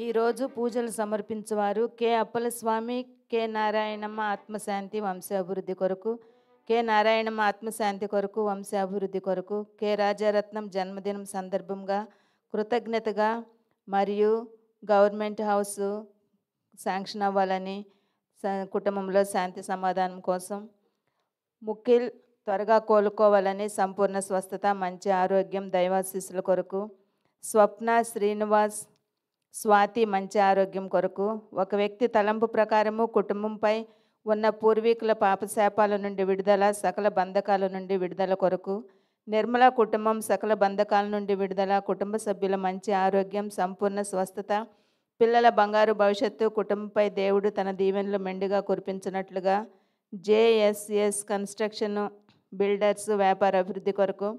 ఈరోజు పూజలు సమర్పించువారు K Appalaswamy, K Narayanamma ఆత్మశాంతి వంశాభివృద్ధి కొరకు, కె నారాయణమ్మ ఆత్మశాంతి కొరకు వంశాభివృద్ధి కొరకు, కె రాజారత్నం జన్మదినం సందర్భంగా కృతజ్ఞతగా మరియు గవర్నమెంట్ హౌస్ శాంక్షన్ అవ్వాలని, కుటుంబంలో శాంతి సమాధానం కోసం, ముఖిల్ త్వరగా కోలుకోవాలని, సంపూర్ణ స్వస్థత మంచి ఆరోగ్యం దైవాశీస్సుల కొరకు, స్వప్న శ్రీనివాస్ స్వాతి మంచి ఆరోగ్యం కొరకు, ఒక వ్యక్తి తలంపు ప్రకారము కుటుంబంపై ఉన్న పూర్వీకుల పాపశాపాల నుండి విడుదల, సకల బంధకాల నుండి విడుదల కొరకు, నిర్మల కుటుంబం సకల బంధకాల నుండి విడుదల, కుటుంబ సభ్యుల మంచి ఆరోగ్యం సంపూర్ణ స్వస్థత, పిల్లల బంగారు భవిష్యత్తు, కుటుంబంపై దేవుడు తన దీవెనలు మెండుగా కురిపించినట్లుగా, జేఎస్ఎస్ కన్స్ట్రక్షన్ బిల్డర్స్ వ్యాపార అభివృద్ధి కొరకు,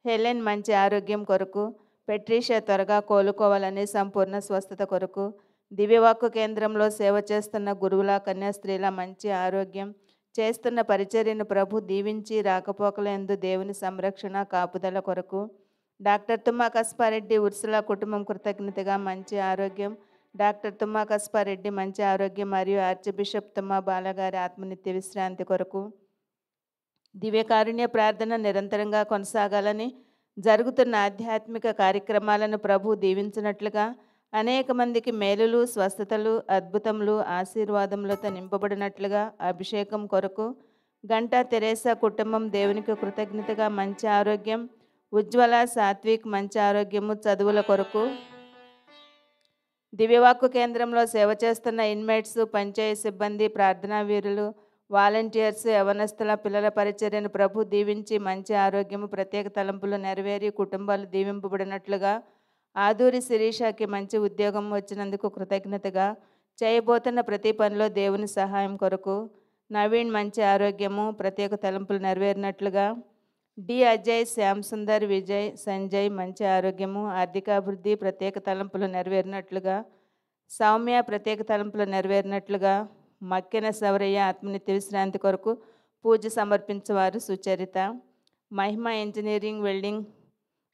హెలెన్ మంచి ఆరోగ్యం కొరకు, పెట్రీషియా త్వరగా కోలుకోవాలని, సంపూర్ణ స్వస్థత కొరకు, దివ్యవాక్కు కేంద్రంలో సేవ చేస్తున్న గురువుల కన్యాస్త్రీల మంచి ఆరోగ్యం, చేస్తున్న పరిచర్యను ప్రభు దీవించి రాకపోకలందు దేవుని సంరక్షణ కాపుదల కొరకు, డాక్టర్ తుమ్మా కస్పారెడ్డి ఉర్సుల కుటుంబం కృతజ్ఞతగా మంచి ఆరోగ్యం, డాక్టర్ తుమ్మా కస్పారెడ్డి మంచి ఆరోగ్యం మరియు ఆర్చ్ బిషప్ తుమ్మా బాలగారి ఆత్మనిత్య విశ్రాంతి కొరకు, దివ్యకారుణ్య ప్రార్థన నిరంతరంగా కొనసాగాలని, జరుగుతున్న ఆధ్యాత్మిక కార్యక్రమాలను ప్రభు దీవించినట్లుగా, అనేక మందికి మేలులు స్వస్థతలు అద్భుతములు ఆశీర్వాదములతో నింపబడినట్లుగా అభిషేకం కొరకు, గంటా తెరేసా కుటుంబం దేవునికి కృతజ్ఞతగా మంచి ఆరోగ్యం, ఉజ్వల సాత్విక్ మంచి ఆరోగ్యము చదువుల కొరకు, దివ్యవాక్కు కేంద్రంలో సేవ చేస్తున్న ఇన్మేట్స్ పంచాయతీ సిబ్బంది ప్రార్థనా వీరులు వాలంటీర్స్ యవనస్తుల పిల్లల పరిచర్యను ప్రభు దీవించి మంచి ఆరోగ్యము ప్రత్యేక తలంపులు నెరవేరి కుటుంబాలు దీవింపబడినట్లుగా, ఆదూరి శిరీషకి మంచి ఉద్యోగం వచ్చినందుకు కృతజ్ఞతగా, చేయబోతున్న ప్రతి పనిలో దేవుని సహాయం కొరకు, నవీన్ మంచి ఆరోగ్యము ప్రత్యేక తలంపులు నెరవేరినట్లుగా, డి అజయ్ శ్యామ్ సుందర్ విజయ్ సంజయ్ మంచి ఆరోగ్యము ఆర్థికాభివృద్ధి ప్రత్యేక తలంపులు నెరవేరినట్లుగా, సౌమ్య ప్రత్యేక తలంపులు నెరవేరినట్లుగా, మక్కెన సవరయ్య ఆత్మనిత్య విశ్రాంతి కొరకు పూజ సమర్పించేవారు సుచరిత, మహిమ ఇంజనీరింగ్ వెల్డింగ్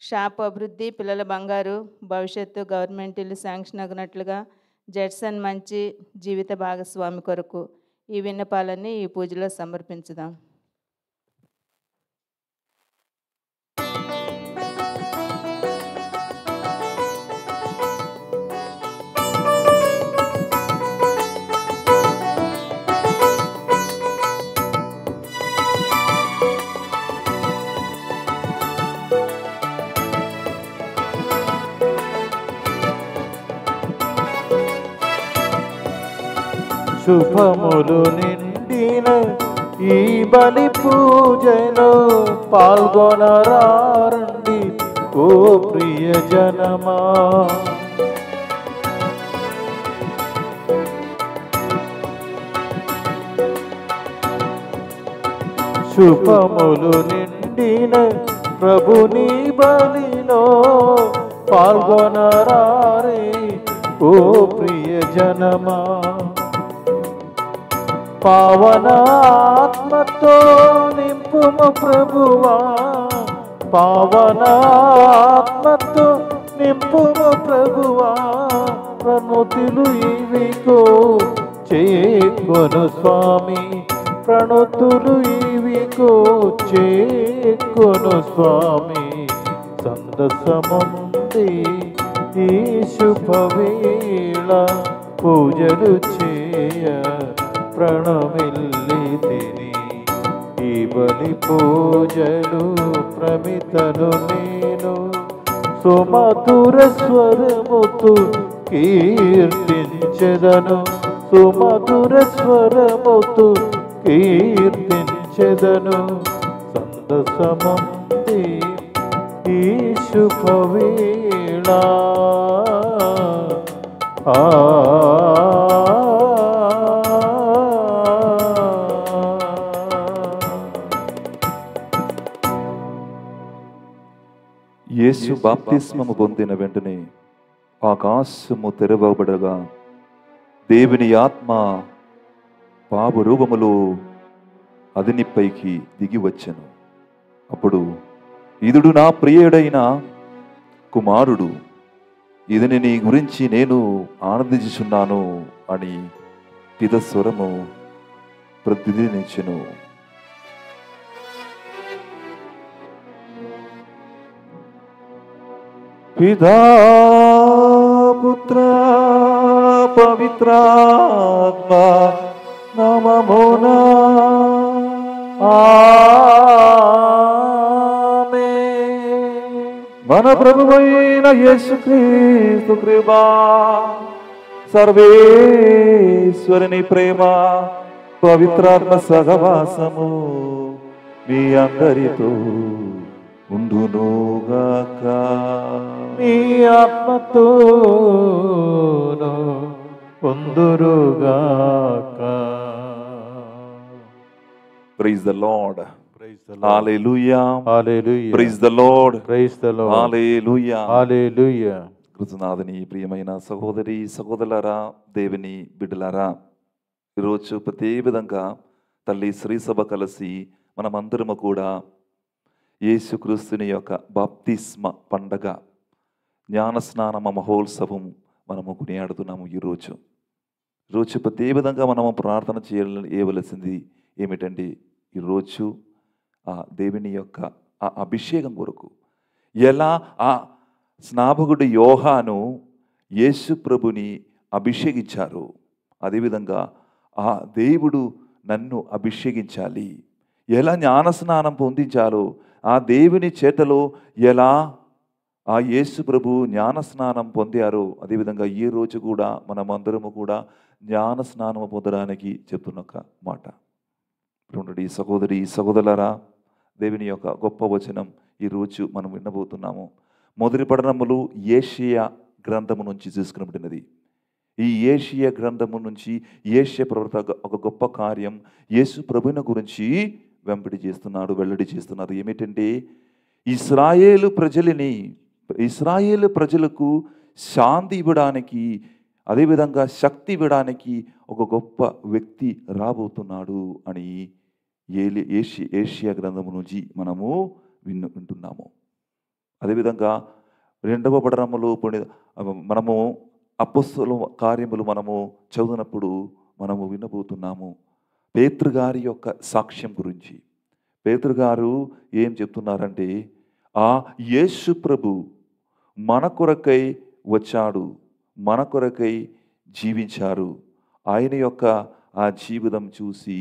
షాప్ అభివృద్ధి పిల్లల బంగారు భవిష్యత్తు గవర్నమెంట్ ఇల్లు శాంక్షన్ అగినట్లుగా, జడ్సన్ మంచి జీవిత భాగస్వామి కొరకు ఈ విన్నపాలన్నీ ఈ పూజలో సమర్పించుదాం. శుభములు నిండిన ఈ బలి పూజలో పాల్గొనరారండి ఓ ప్రియ జనమా. శుభములు నిండిన ప్రభుని బలిలో పాల్గొనరారే ఓ ప్రియ జనమా. పావనాత్మతో నింపుము ప్రభువా, పావనాత్మతో నింపుము ప్రభువా, ప్రణుతులు ఇవికో చేకొను స్వామి, ప్రణుతులు ఇవికో చేకొను స్వామి. సందసముంది ఈ శుభవేళ పూజలు చేయ ప్రణమిల్లితిని, ఈ బలి పూజలు ప్రమితను నేను సుమధుర స్వరముతో కీర్తించెదను, సుమధుర స్వరముతో కీర్తించెదను. సందసమంది ఈ శుభవేళ యేసు బాప్తిస్మము పొందిన వెంటనే ఆకాశము తెరవబడగా దేవుని ఆత్మ పావు రూపములో అదినిపైకి దిగి వచ్చెను. అప్పుడు ఇదుడు నా ప్రియుడైన కుమారుడు, ఇది నీ గురించి నేను ఆనందించుచున్నాను అని పితస్వరము ప్రతిధ్వనించెను. పితా పుత్ర పవిత్రాత్మ నమమునా ఆమేన్. మన ప్రభువైన యేసుక్రీస్తు కృపా, సర్వేశ్వరుని ప్రేమ, పవిత్రాత్మ సహవాసము మీ అందరితో ఉండునుగాక. మీ ఆత్మతోను ఉందురుగాక. Praise the lord. Praise the Lord. Hallelujah. Hallelujah. Praise the lord. Praise the Lord. Hallelujah. Hallelujah. కృతనాథని ప్రియమైన సహోదరి సహోదరులారా, దేవుని బిడ్డలారా, ఈరోజు ప్రతి విధంగా తల్లి శ్రీసభ కలిసి మనమందరము కూడా యేసుక్రీస్తుని యొక్క బాప్తిస్మ పండగ జ్ఞానస్నాన మహోత్సవం మనము కొనియాడుతున్నాము. ఈరోజు ప్రతి విధంగా మనము ప్రార్థన చేయవలసింది ఏమిటండి? ఈరోజు ఆ దేవుని యొక్క ఆ అభిషేకం కొరకు ఎలా ఆ స్నాపకుడు యోహాను యేసు ప్రభుని అభిషేకించారు, అదేవిధంగా ఆ దేవుడు నన్ను అభిషేకించాలి, ఎలా జ్ఞానస్నానం పొందించాలో, ఆ దేవుని చేతలో ఎలా ఆ యేసు ప్రభు జ్ఞానస్నానం పొందారో, అదేవిధంగా ఈ రోజు కూడా మనమందరము కూడా జ్ఞానస్నానం పొందడానికి చెప్తున్న ఒక మాట. ఈ సహోదరి సహోదరులారా, దేవుని యొక్క గొప్ప వచనం ఈరోజు మనం వినబోతున్నాము. మొదటి పఠనములు యేషయా గ్రంథము నుంచి తీసుకునబడినది. ఈ యేషయా గ్రంథము నుంచి యేషయా ప్రవక్త ఒక గొప్ప కార్యం యేసు ప్రభువుని గురించి వెల్లడి చేస్తున్నారు. ఏమిటంటే ఇశ్రాయేలు ప్రజలకు శాంతి ఇవ్వడానికి, అదేవిధంగా శక్తి ఇవ్వడానికి ఒక గొప్ప వ్యక్తి రాబోతున్నాడు అని యేషయా గ్రంథము నుంచి మనము వింటున్నాము. అదేవిధంగా రెండవ పఠనములో మనము అపొస్తలుల కార్యములు మనము చదివినప్పుడు మనము వినబోతున్నాము పేతురు గారి యొక్క సాక్ష్యం గురించి. పేతురు గారు ఏం చెప్తున్నారంటే, ఆ యేసు ప్రభు మన కొరకై వచ్చాడు, మన కొరకై జీవించారు, ఆయన యొక్క ఆ జీవితం చూసి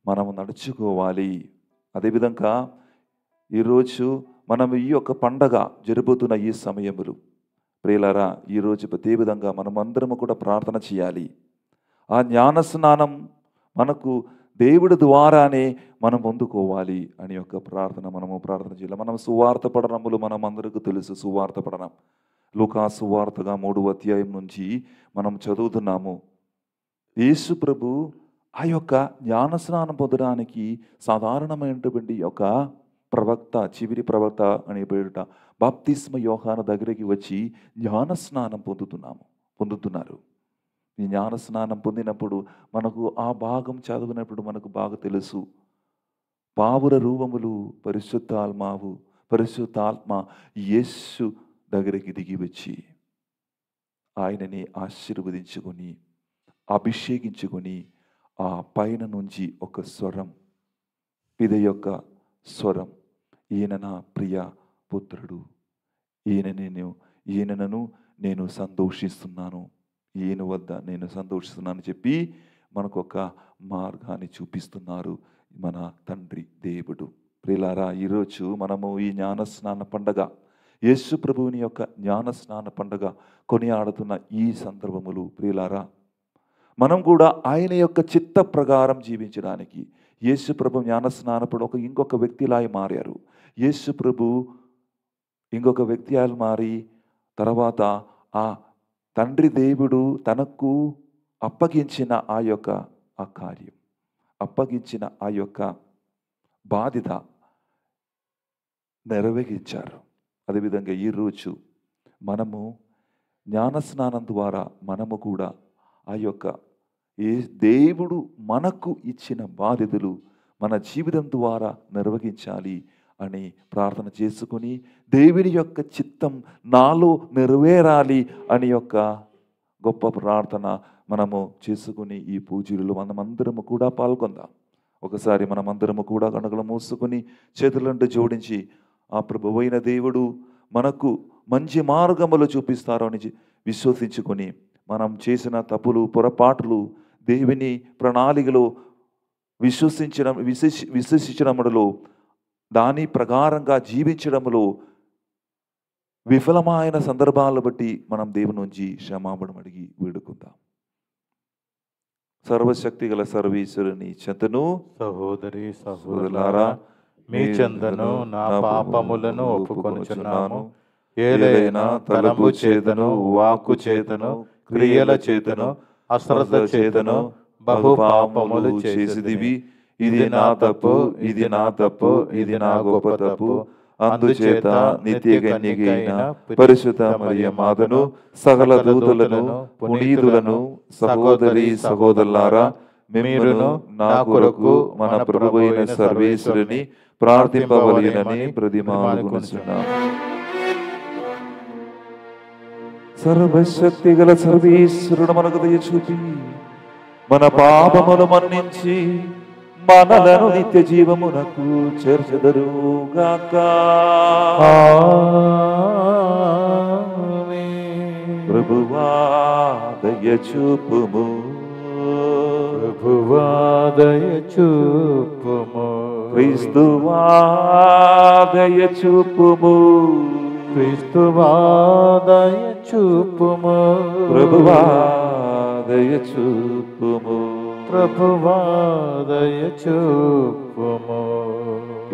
మనము నడుచుకోవాలి. అదేవిధంగా ఈరోజు మనం ఈ యొక్క పండగ జరుపుతున్న ఈ సమయములు ప్రియులారా, ఈరోజు ప్రతి విధంగా మనమందరము కూడా ప్రార్థన చేయాలి. ఆ జ్ఞానస్నానం మనకు దేవుడి ద్వారానే మనం పొందుకోవాలి అని యొక్క మనము ప్రార్థన చేయాలి. మనం సువార్త పఠనములు మనం అందరికీ తెలుసు. సువార్త పఠనం లూకా సువార్తగా 3వ అధ్యాయం నుంచి మనం చదువుతున్నాము. యేసు ప్రభు ఆ యొక్క జ్ఞానస్నానం పొందడానికి సాధారణమైనటువంటి ఒక ప్రవక్త, చివరి ప్రవక్త అని పేరుట బాప్తిస్మ యోహాను దగ్గరికి వచ్చి జ్ఞానస్నానం పొందుతున్నారు. ఈ జ్ఞానస్నానం పొందినప్పుడు మనకు ఆ భాగం చదివినప్పుడు మనకు బాగా తెలుసు. పావుర రూపములు పరిశుద్ధాత్మ యేసు దగ్గరికి దిగి వచ్చి ఆయనని ఆశీర్వదించుకొని అభిషేకించుకొని ఆ పైన నుంచి ఒక స్వరం, పిద యొక్క స్వరం, ఈయన నా ప్రియ పుత్రుడు, ఈయనను నేను సంతోషిస్తున్నాను, ఈయన వద్ద నేను సంతోషిస్తున్నాను చెప్పి మనకు ఒక మార్గాన్ని చూపిస్తున్నారు మన తండ్రి దేవుడు. ప్రియులారా, ఈరోజు మనము ఈ జ్ఞానస్నాన పండగ, యేసు ప్రభువుని యొక్క జ్ఞానస్నాన పండగ కొనియాడుతున్న ఈ సందర్భములు ప్రియులారా, మనం కూడా ఆయన యొక్క చిత్త ప్రకారం జీవించడానికి యేసు ప్రభు జ్ఞానస్నానప్పుడు ఇంకొక వ్యక్తిలాగా మారారు. యేసు ప్రభు ఇంకొక వ్యక్తి మారి తర్వాత ఆ తండ్రి దేవుడు తనకు అప్పగించిన ఆ కార్యం, అప్పగించిన ఆ యొక్క బాధ్యత నెరవేర్చారు. అదేవిధంగా ఈరోజు మనము జ్ఞానస్నానం ద్వారా మనము కూడా ఆ యొక్క దేవుడు మనకు ఇచ్చిన బాధ్యతలు మన జీవితం ద్వారా నిర్వహించాలి అని ప్రార్థన చేసుకుని దేవుని యొక్క చిత్తం నాలో నెరవేరాలి అని యొక్క గొప్ప ప్రార్థన మనము చేసుకుని ఈ పూజలు మనమందరము కూడా పాల్గొందాం. ఒకసారి మనమందరము కూడా కనుకలు మూసుకొని చేతులంటూ జోడించి ఆ ప్రభువైన దేవుడు మనకు మంచి మార్గములు చూపిస్తారు అని విశ్వసించుకొని మనం చేసిన తప్పులు పొరపాట్లు దేవుని ప్రణాళికలో విశ్వసించడములో దాని ప్రకారంగా జీవించడంలో విఫలమైన సందర్భాలను బట్టి మనం దేవుని నుంచి క్షమాపణ అడిగి వేడుకుందాం. సర్వశక్తి గల సర్వేశ్వరుని చెంతను సహోదరి సహోదరులారా, సహోదరులారా, మీ చెంతను నా పాపములను ఒప్పుకొనుచున్నాను. ఏదైనా తలపు చేతను, వాక్కు చేతను, క్రియల చేతను, అశ్రద్ధ చేతను బహు పాపములు చేసిదివి. ఇది నా తప్పు, ఇది నా తప్పు, ఇది నా గొప్ప తప్పు. అందుచేత నిత్య కన్యకైన పరిశుద్ధ మరియ మాతను, సకల దూతలను, పునీతులను, సహోదరి సహోదరులారా, మీరును నా కొరకు మన ప్రభువైన సర్వేశ్వరుని ప్రార్థింపవలెనని ప్రతిమానుకొనుచున్నాము. సర్వశక్తి గల సర్వేశ్వరుడు మనకు దయ చూపి మన పాపములు మన్నించి మనలను నిత్య జీవమునకు చేర్చెదరుగాక. ప్రభువా దయ చూపుము, ప్రభువా దయ చూపుము, క్రీస్తువా దయ చూపుము, క్రీస్తువా దయ చూపుము, ప్రభువా దయ చూపుము, ప్రభువా దయ చూపుము.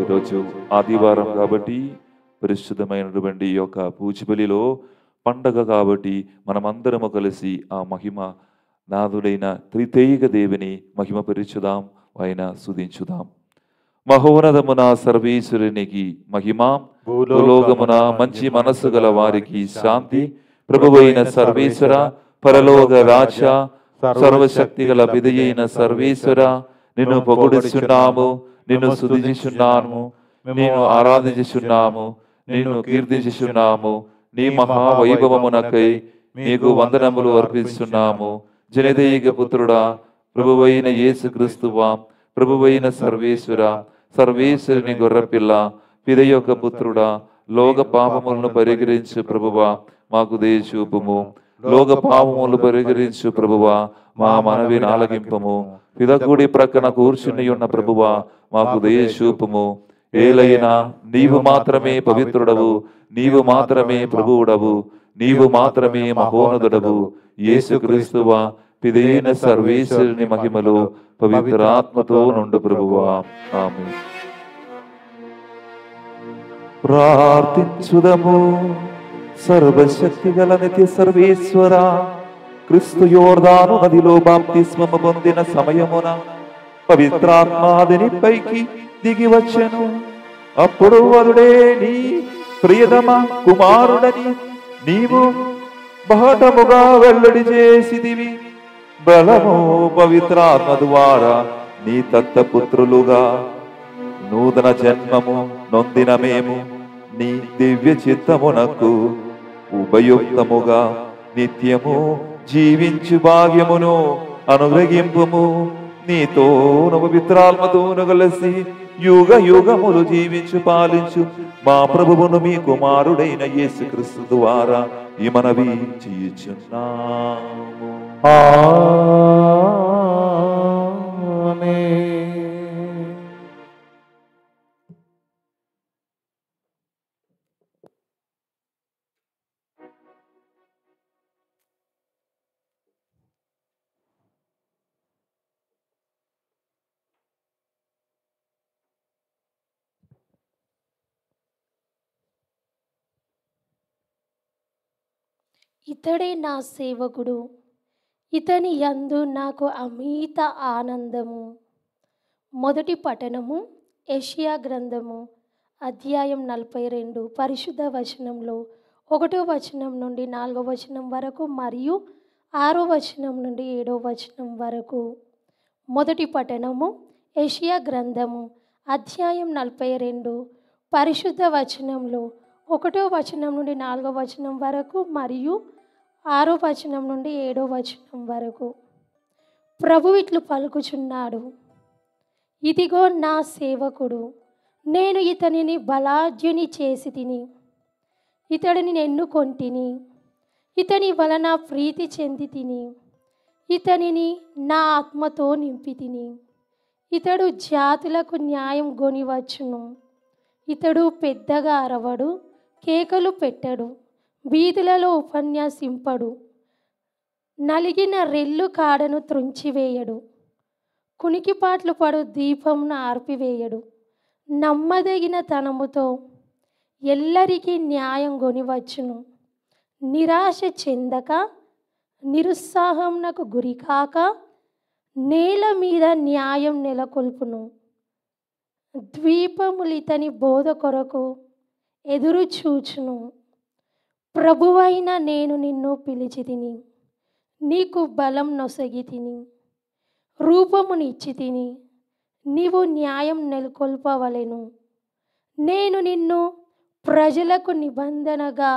ఈరోజు ఆదివారం కాబట్టి పరిశుద్ధమైనటువంటి ఈ యొక్క పూజబలిలో పండగ కాబట్టి మనమందరము కలిసి ఆ మహిమ నాథుడైన త్రితేయిక దేవుని మహిమ పరిచుదాం, ఆయన స్తుతించుదాం. మహోన్నతమున సర్వేశ్వరునికి మహిమ, భూలోకమున మంచి మనస్సు గల వారికి శాంతి. ప్రభువైన సర్వేశ్వర, పరలోక రాజ, సర్వశక్తి గల విధయైన సర్వేశ్వర, నిన్ను పొగుడుచున్నాము, నిన్ను స్తుతించున్నాము, నిన్ను ఆరాధించుచున్నాము, నిన్ను కీర్తించుచున్నాము. నీ మహావైభవమునకై నీకు వందనములు అర్పిస్తున్నాము. జనదైక పుత్రుడా, ప్రభువైన యేసుక్రీస్తువా, ప్రభువైన సర్వేశ్వర, సర్వేశ్వరుని గొర్రెపిల్ల, పిద యొక్క పుత్రుడా, లోక పాపములను పరిహరించు ప్రభువా, మాకు దయ చూపుము. లోక పాపములు పరిహరించు ప్రభువా, మా మనవిని ఆలకింపము. పిదకుడి ప్రక్కన కూర్చుని ఉన్న ప్రభువా, మాకు దయ చూపుము. ఏలైనా నీవు మాత్రమే పవిత్రుడవు, నీవు మాత్రమే ప్రభువుడవు, నీవు మాత్రమే మహోన్నతుడవు. యేసుక్రీస్తువా, పిదైన సర్వేశ్వరుని మహిమలో పవిత్ర ఆత్మతో నుండు ప్రభువా. ఆమేన్. ప్రార్థించుదము. సర్వశక్తి గల నిత్య సర్వేశ్వర, క్రీస్తు యోర్దాను నదిలో బాప్తిస్మము పొందిన సమయమున పవిత్రాత్మాదిని పైకి దిగి వచ్చెను. అప్పుడు వరుడే నీ ప్రియతమ కుమారుడని నీవు బహటముగా వెల్లడి చేసిదివి. బలము పవిత్రాత్మ ద్వారా నీ దత్తపుత్రులుగా నూతన జన్మము నొందిన మేము నీ దివ్య చిత్తమునకు ఉపయుక్తముగా నిత్యము జీవించు భాగ్యమును అనుగ్రహింపుము. నీతోను పవిత్రాత్మతోను కలిసి యుగ యుగములు జీవించు పాలించు మా ప్రభువును మీ కుమారుడైన యేసుక్రీస్తు ద్వారా ఈ మనవి చేయుచున్నాము. ఆమేన్. ఇతడే నా సేవకుడు, ఇతని యందు నాకు అమిత ఆనందము. మొదటి పఠనము యెషయా గ్రంథము అధ్యాయం 42 పరిశుద్ధ వచనంలో 1వ వచనం నుండి 4వ వచనం వరకు మరియు 6వ వచనం నుండి 7వ వచనం వరకు. మొదటి పఠనము యెషయా గ్రంథము అధ్యాయం 42 పరిశుద్ధ వచనంలో 1వ వచనం నుండి 4వ వచనం వరకు మరియు 6వ వచనం నుండి 7వ వచనం వరకు ప్రభు ఇట్లు పలుకుచున్నాడు. ఇదిగో నా సేవకుడు, నేను ఇతనిని బలాఢ్యుని చేసి తిని, ఇతడిని ఎన్నుకొంటిని, ఇతని వలన ప్రీతి చెంది తిని, ఇతనిని నా ఆత్మతో నింపి తిని. ఇతడు జాతులకు న్యాయం గొనివచ్చును. ఇతడు పెద్దగా అరవడు, కేకలు పెట్టడు, వీధులలో ఉపన్యాసింపడు, నలిగిన రెల్లు కాడను త్రుంచివేయడు, కునికిపాట్లు పడు దీపమును ఆర్పివేయడు. నమ్మదగిన తనముతో ఎల్లరికీ న్యాయం గొనివచ్చును. నిరాశ చెందక, నిరుత్సాహంనకు గురికాక నేల మీద న్యాయం నెలకొల్పును. ద్వీపములితని బోధ కొరకు ఎదురు చూచును. ప్రభువైన నేను నిన్ను పిలిచి తిని, నీకు బలం నొసగి తిని, రూపమునిచ్చి తిని, నీవు న్యాయం నెలకొల్పవలెను. నేను నిన్ను ప్రజలకు నిబంధనగా,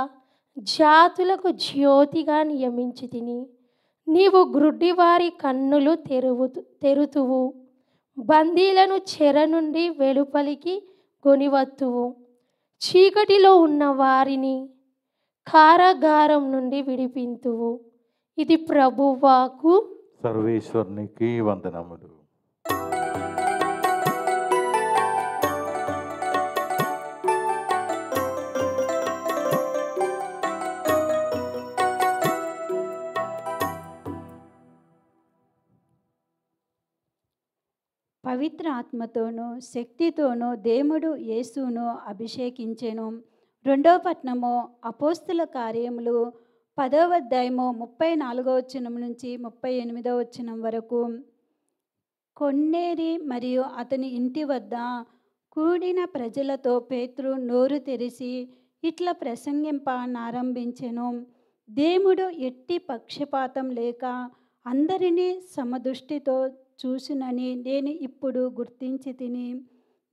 జాతులకు జ్యోతిగా నియమించి తిని. నీవు గ్రుడ్డివారి కన్నులు తెరుతువు, బందీలను చెర నుండి వెలుపలికి కొనివత్తువు, చీకటిలో ఉన్న వారిని కారాగారం నుండి విడిపింతువు. ఇది ప్రభువాకు. సర్వేశ్వరునికి వందనములు. పవిత్ర ఆత్మతోనూ శక్తితోనూ దేవుడు యేసును అభిషేకించెను. 2వ పట్టణము అపోస్తుల కార్యములు 10వ అధ్యాయము 34వ వచనం నుంచి 38వ వచనం వరకు. కొన్నేరి మరియు అతని ఇంటి వద్ద కూడిన ప్రజలతో పేతురు నోరు తెరిచి ఇట్లా ప్రసంగింపనారంభించెను. దేవుడు ఎట్టి పక్షపాతం లేక అందరినీ సమదృష్టితో చూసినని నేను ఇప్పుడు గుర్తించి తిని,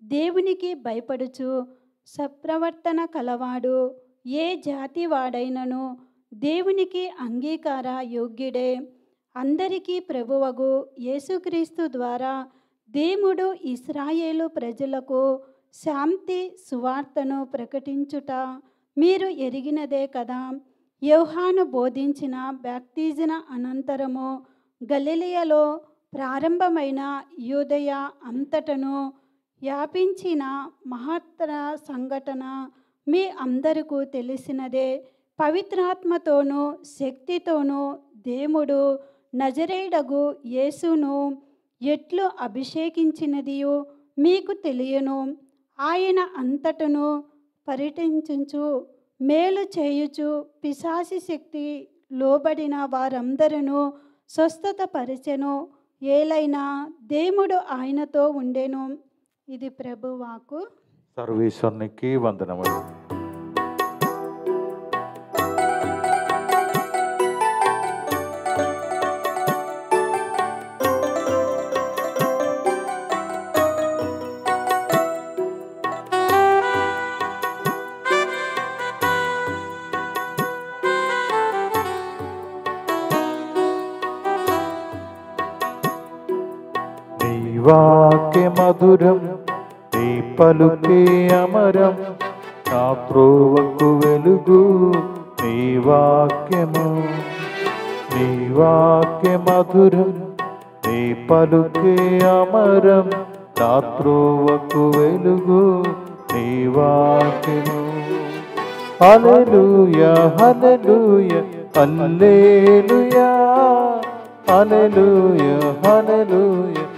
దేవునికి భయపడుచు సత్ప్రవర్తన కలవాడు ఏ జాతి వాడైనను దేవునికి అంగీకార యోగ్యుడే. అందరికీ ప్రభువగు యేసుక్రీస్తు ద్వారా దేవుడు ఇశ్రాయేలు ప్రజలకు శాంతి సువార్తను ప్రకటించుట మీరు ఎరిగినదే కదా. యోహాను బోధించిన బాప్తిజన అనంతరము గలిలయలో ప్రారంభమైన యూదయ అంతటను వ్యాపించిన మహత్తర సంఘటన మీ అందరికీ తెలిసినదే. పవిత్రాత్మతోనూ శక్తితోనూ దేవుడు నజరేయుడగు యేసును ఎట్లు అభిషేకించినదియో మీకు తెలియను. ఆయన అంతటను పర్యటించుచు మేలు చేయుచు పిశాచి శక్తి లోబడిన వారందరూ స్వస్థత పరిచెను. ఏలైనా దేవుడు ఆయనతో ఉండెను. ఇది ప్రభువాకు. సర్వేశ్వరునికి వందనములు. వాక్య మధురం నీ పలుకే అమరం, నా త్రోవకు వెలుగు నీ వాక్యము. నీ వాక్య మధురం నీ పలుకే అమరం, నా త్రోవకు వెలుగు నీ వాక్యము. హల్లెలూయా హల్లెలూయా హల్లెలూయా హల్లెలూయా హల్లెలూయా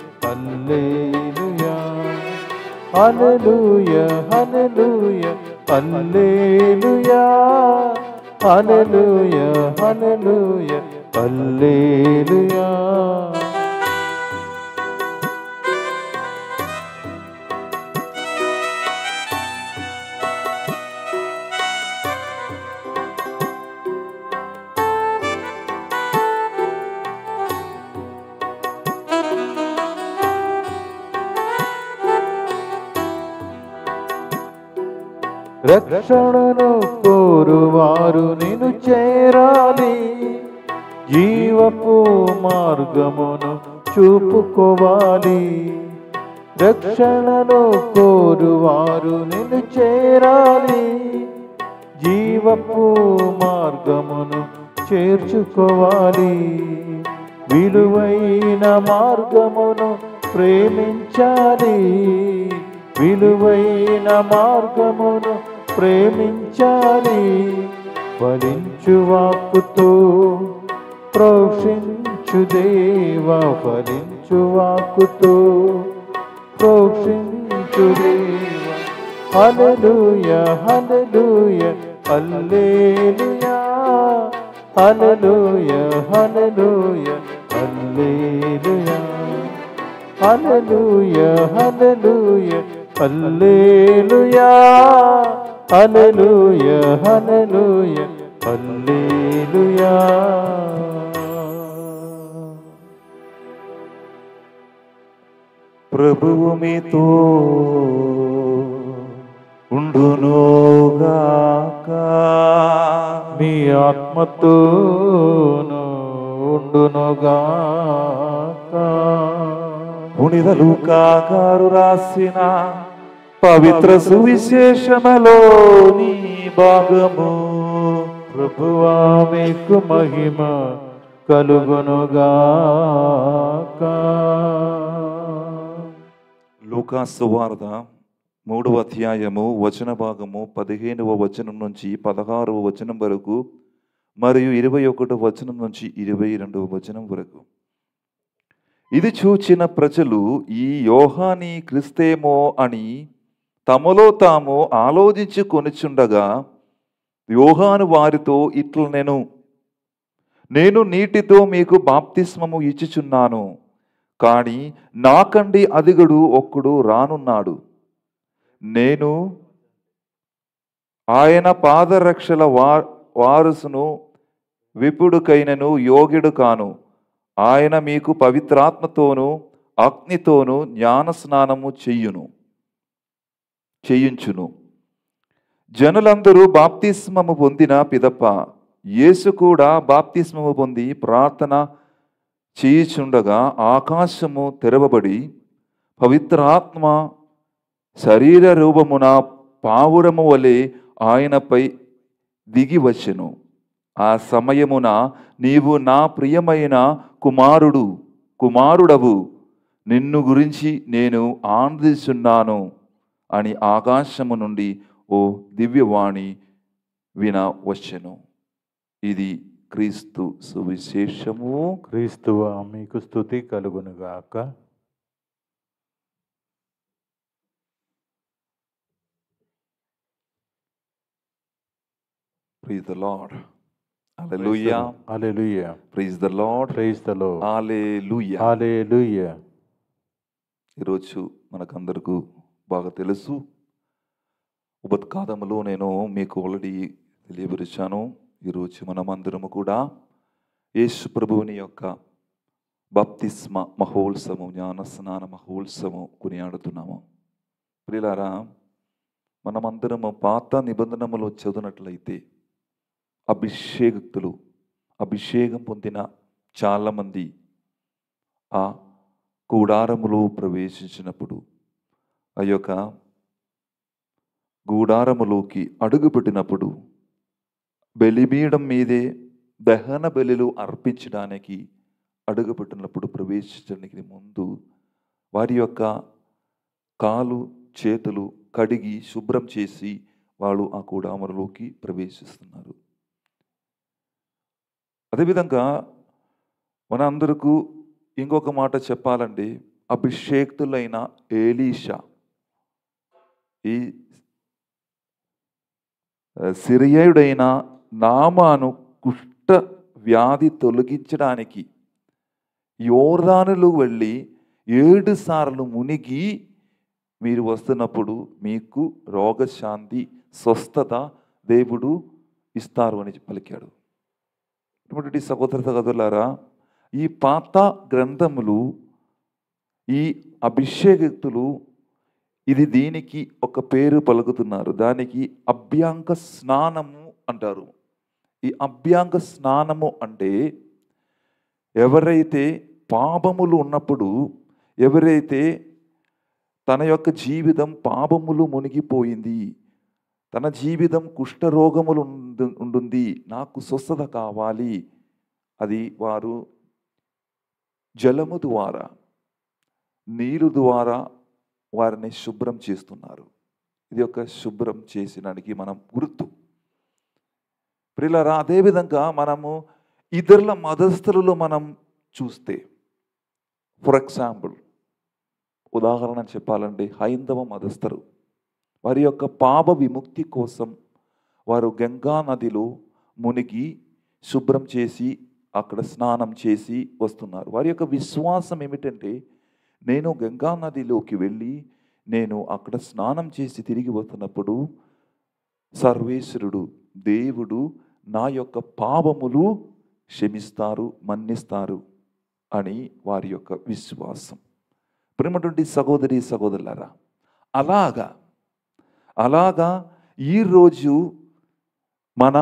హల్లెలూయా హల్లెలూయా హల్లెలూయా హల్లెలూయా హల్లెలూయా హల్లెలూయా హల్లెలూయా. రక్షణను కోరువారు నిన్ను చేరాలి, జీవపు మార్గమును చూపుకోవాలి. రక్షణను కోరువారు నిన్ను చేరాలి, జీవపు మార్గమును చేర్చుకోవాలి. విలువైన మార్గమును ప్రేమించాలి, విలువైన మార్గమును ప్రేమించాలి. ఫలించు వాక్కుతో ప్రోక్షించు దేవా, ఫలించు వాక్కుతో ప్రోక్షించు దేవా. హల్లెలూయా హల్లెలూయా హల్లెలూయా హల్లెలూయా హల్లెలూయా హల్లెలూయా హల్లెలూయా హల్లెలూయా హల్లెలూయా హల్లెలూయా హల్లెలూయా హల్లెలూయా. ప్రభువు మీతో ఉండునుగాక, మీ ఆత్మతోను ఉండునుగాక. పునీత లూకా గారు రాసిన పవిత్ర సువిశేషములోని భాగము. ప్రభువా మీకు మహిమ కలుగునుగాక. లూకా సువార్త 3వ అధ్యాయము వచన భాగము 15వ వచనం నుంచి 16వ వచనం వరకు మరియు 21వ వచనం నుంచి 22వ వచనం వరకు. ఇది చూచిన ప్రజలు ఈ యోహాని క్రిస్తేమో అని తమలో తాము ఆలోచించుకొనిచుండగా, యోహాను వారితో ఇట్ల నేను నీటితో మీకు బాప్తిస్మము ఇచ్చుచున్నాను, కానీ నాకండి అధికుడు ఒక్కడు రానున్నాడు, నేను ఆయన పాదరక్షల వారసును విపుడుకైనను యోగ్యుడు కాను. ఆయన మీకు పవిత్రాత్మతోనూ అగ్నితోనూ జ్ఞానస్నానము చేయించును. జనులందరూ బాప్తిస్మము పొందిన పిదప యేసు కూడా బాప్తిస్మము పొంది ప్రార్థన చేయుచుండగా ఆకాశము తెరవబడి పవిత్రాత్మ శరీర రూపమున పావురము వలె ఆయనపై దిగి వచ్చెను. ఆ సమయమున నీవు నా ప్రియమైన కుమారుడవు, నిన్ను గురించి నేను ఆనందిస్తున్నాను అని ఆకాశము నుండి ఓ దివ్యవాణి వినవచ్చెను. ఇది క్రీస్తు సువిశేషము. క్రీస్తువా మీకు స్తుతి కలుగునుగాక. Praise the Lord. Hallelujah. Hallelujah. Praise the Lord. Praise the Lord. Hallelujah. Hallelujah. ఈరోజు మనకందరకు బాగా తెలుసు, ఉపత్కాదములో నేను మీకు ఆల్రెడీ తెలియపరిచాను. ఈరోజు మనమందరము కూడా యేసు ప్రభువుని యొక్క బాప్తిస్మ మహోత్సవం, జ్ఞానస్నాన మహోత్సవం కొనియాడుతున్నాము. ప్రియులారా, మనమందరము పాత నిబంధనములో చదివినట్లయితే అభిషేకం పొందిన చాలామంది ఆ గూడారములో ప్రవేశించినప్పుడు ఆ యొక్క గూడారములోకి అడుగుపెట్టినప్పుడు బలిపీఠం మీదే దహన బలులు అర్పించడానికి అడుగుపెట్టినప్పుడు ప్రవేశించడానికి ముందు వారి యొక్క కాలు చేతులు కడిగి శుభ్రం చేసి వాళ్ళు ఆ గూడారములోకి ప్రవేశిస్తున్నారు. అదేవిధంగా మన అందరికీ ఇంకొక మాట చెప్పాలంటే, అభిషేక్తులైన ఏలీషా ఈ సిరియయుడైన నామాను కుష్ఠ వ్యాధి తొలగించడానికి యోర్దానులు వెళ్ళి 7 సార్లు మునిగి మీరు వస్తున్నప్పుడు మీకు రోగశాంతి స్వస్థత దేవుడు ఇస్తారు అని పలికాడు. ఇటువంటి సహోదర సహోదరులారా, ఈ పాత గ్రంథములు, ఈ అభిషేక్తులు ఇది దీనికి ఒక పేరు పలుకుతున్నారు. దానికి అభ్యాంగ స్నానము అంటారు. ఈ అభ్యాంగ స్నానము అంటే ఎవరైతే పాపములు ఉన్నప్పుడు, ఎవరైతే తన యొక్క జీవితం పాపములు మునిగిపోయింది, తన జీవితం కుష్ఠరోగములు ఉంటుంది, నాకు స్వస్థత కావాలి, అది వారు జలము ద్వారా, నీరు ద్వారా వారిని శుభ్రం చేస్తున్నారు. ఇది ఒక శుభ్రం చేసినానికి మనం గుర్తు. ప్రియులారా, అదేవిధంగా మనము ఇతరుల మతస్థులలో మనం చూస్తే, ఫర్ ఎగ్జాంపుల్ ఉదాహరణ చెప్పాలంటే హైందవ మతస్థులు వారి యొక్క పాప విముక్తి కోసం వారు గంగా నదిలో మునిగి శుభ్రం చేసి అక్కడ స్నానం చేసి వస్తున్నారు. వారి యొక్క విశ్వాసం ఏమిటంటే, నేను గంగా నదిలోకి వెళ్ళి నేను అక్కడ స్నానం చేసి తిరిగి వస్తున్నప్పుడు సర్వేశ్వరుడు దేవుడు నా యొక్క పాపములు క్షమిస్తారు, మన్నిస్తారు అని వారి యొక్క విశ్వాసం. ప్రేమటువంటి సహోదరి సహోదరులారా, అలాగా ఈరోజు మన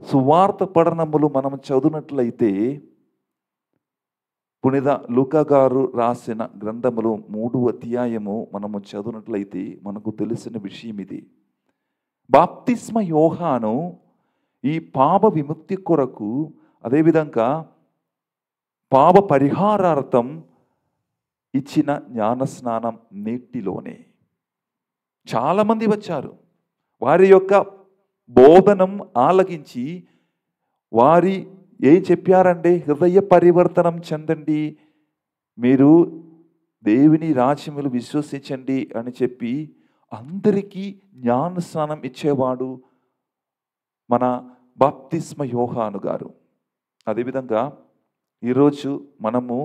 సువార్త పఠనములు మనం చదువునట్లయితే పునీత లూకా గారు రాసిన గ్రంథములు 3వ అధ్యాయము మనము చదువునట్లయితే మనకు తెలిసిన విషయం ఇది. బాప్తిస్మ యోహాను ఈ పాప విముక్తి కొరకు, అదేవిధంగా పాప పరిహారార్థం ఇచ్చిన జ్ఞానస్నానం నీటిలోనే. చాలామంది వచ్చారు. వారి యొక్క బోధనం ఆలకించి వారి ఏం చెప్పారంటే, హృదయ పరివర్తనం చెందండి, మీరు దేవుని రాజ్యములు విశ్వసించండి అని చెప్పి అందరికీ జ్ఞానస్నానం ఇచ్చేవాడు మన బాప్తిస్మ యోహాను గారు. అదేవిధంగా ఈరోజు మనము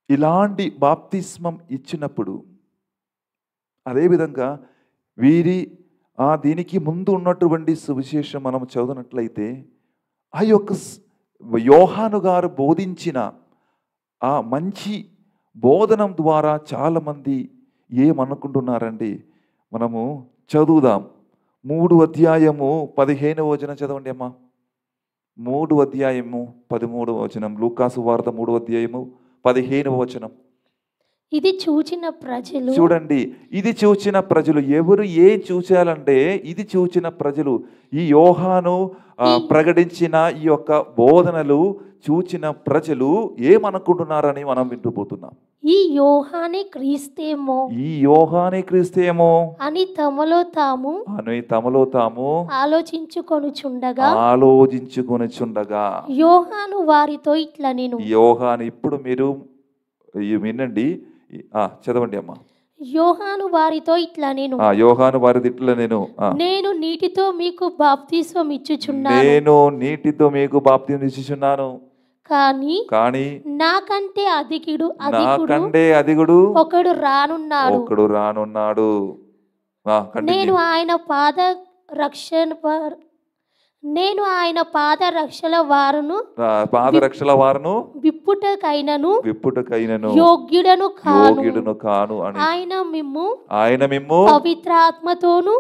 ఇలాంటి బాప్తిస్మం ఇచ్చినప్పుడు, అదేవిధంగా దీనికి ముందు ఉన్నటువంటి సువిశేషం మనం చదువునట్లయితే, ఆ యొక్క యోహాను గారు బోధించిన ఆ మంచి బోధనం ద్వారా చాలామంది ఏమనుకుంటున్నారండి. మనము చదువుదాం. 3వ అధ్యాయము 15వ వచనం చదవండి అమ్మా. 3వ అధ్యాయము 13వ వచనం, లూకాసు వార్త 3వ అధ్యాయము 15వ వచనం. ఇది చూచిన ప్రజలు, చూడండి, ఇది చూచిన ప్రజలు ఎవరు ఏం చూచాలంటే, ఇది చూచిన ప్రజలు ఈ యోహాను ప్రకటించిన ఈ యొక్క బోధనలు చూచిన ప్రజలు ఏమనుకుంటున్నారని మనం వింటుపోతున్నాం. ఈ యోహానే క్రీస్తేమో అని తమలో తాము ఆలోచించుకొనుచుండగా యోహాను వారితో ఇట్లా నేను యోహాను ఇప్పుడు మీరు వినండి, చదవండి అమ్మా. యోహాను వారితో ఇట్లా నేను నేను నీటితో మీకు బాప్తిస్మం ఇచ్చుచున్నాను, కానీ నాకంటే అధికుడు ఒకడు రానున్నాడు. నేను ఆయన పాదరక్షల వారును విప్పుటకైనను యోగ్యుడను కాను అని ఆయన మిమ్ము పవిత్రాత్మతోను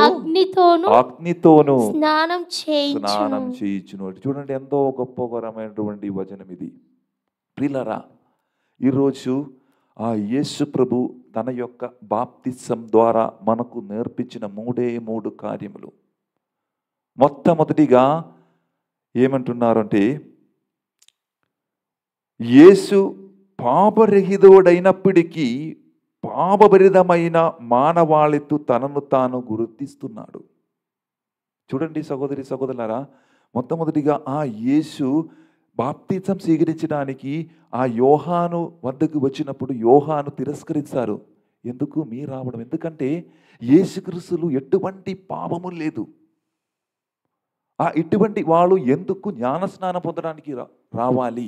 అగ్నితోను స్నానం చేయించును. చూడండి, ఎంతో గొప్పకరమైనటువంటి వచనం ఇది. ప్రియులారా, ఈరోజు ఆ యేసు ప్రభు తన యొక్క బాప్తిసం ద్వారా మనకు నేర్పించిన 3 కార్యములు. మొట్టమొదటిగా ఏమంటున్నారంటే, యేసు పాపరహితుడైనప్పటికీ పాపభరితమైన మానవాళితో తనను తాను గుర్తిస్తున్నాడు. చూడండి సహోదరి సహోదరులారా, మొట్టమొదటిగా ఆ యేసు బాప్తిసం స్వీకరించడానికి ఆ యోహాను వద్దకు వచ్చినప్పుడు యోహాను తిరస్కరించారు. ఎందుకు మీరు రావడం? ఎందుకంటే యేసుక్రీస్తులో ఎటువంటి పాపము లేదు. ఇటువంటి వాళ్ళు ఎందుకు జ్ఞానస్నానం పొందడానికి రావాలి?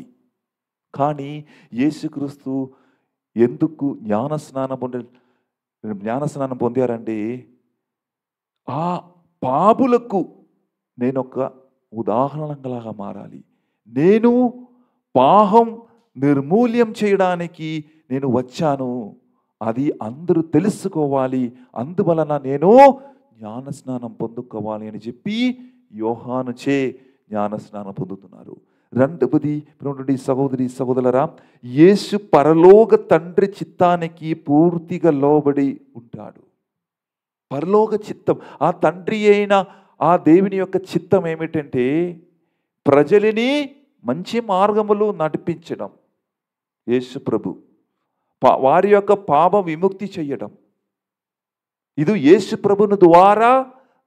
కానీ యేసుక్రీస్తు ఎందుకు జ్ఞానస్నానం పొందారంటే, ఆ పాపులకు నేను ఒక ఉదాహరణలాగా మారాలి, నేను పాపం నిర్మూల్యం చేయడానికి నేను వచ్చాను అది అందరూ తెలుసుకోవాలి, అందువలన నేను జ్ఞానస్నానం పొందుకోవాలి అని చెప్పి యోహానుచే జ్ఞానస్నానం పొందుతున్నారు. రెండవది సహోదరి సహోదరులారా, యేసు పరలోక తండ్రి చిత్తానికి పూర్తిగా లోబడి ఉంటాడు. పరలోక చిత్తం, ఆ తండ్రి అయిన ఆ దేవుని యొక్క చిత్తం ఏమిటంటే ప్రజలని మంచి మార్గములు నడిపించడం, యేసు ప్రభు వారి యొక్క పాప విముక్తి చేయడం. ఇది యేసు ప్రభుని ద్వారా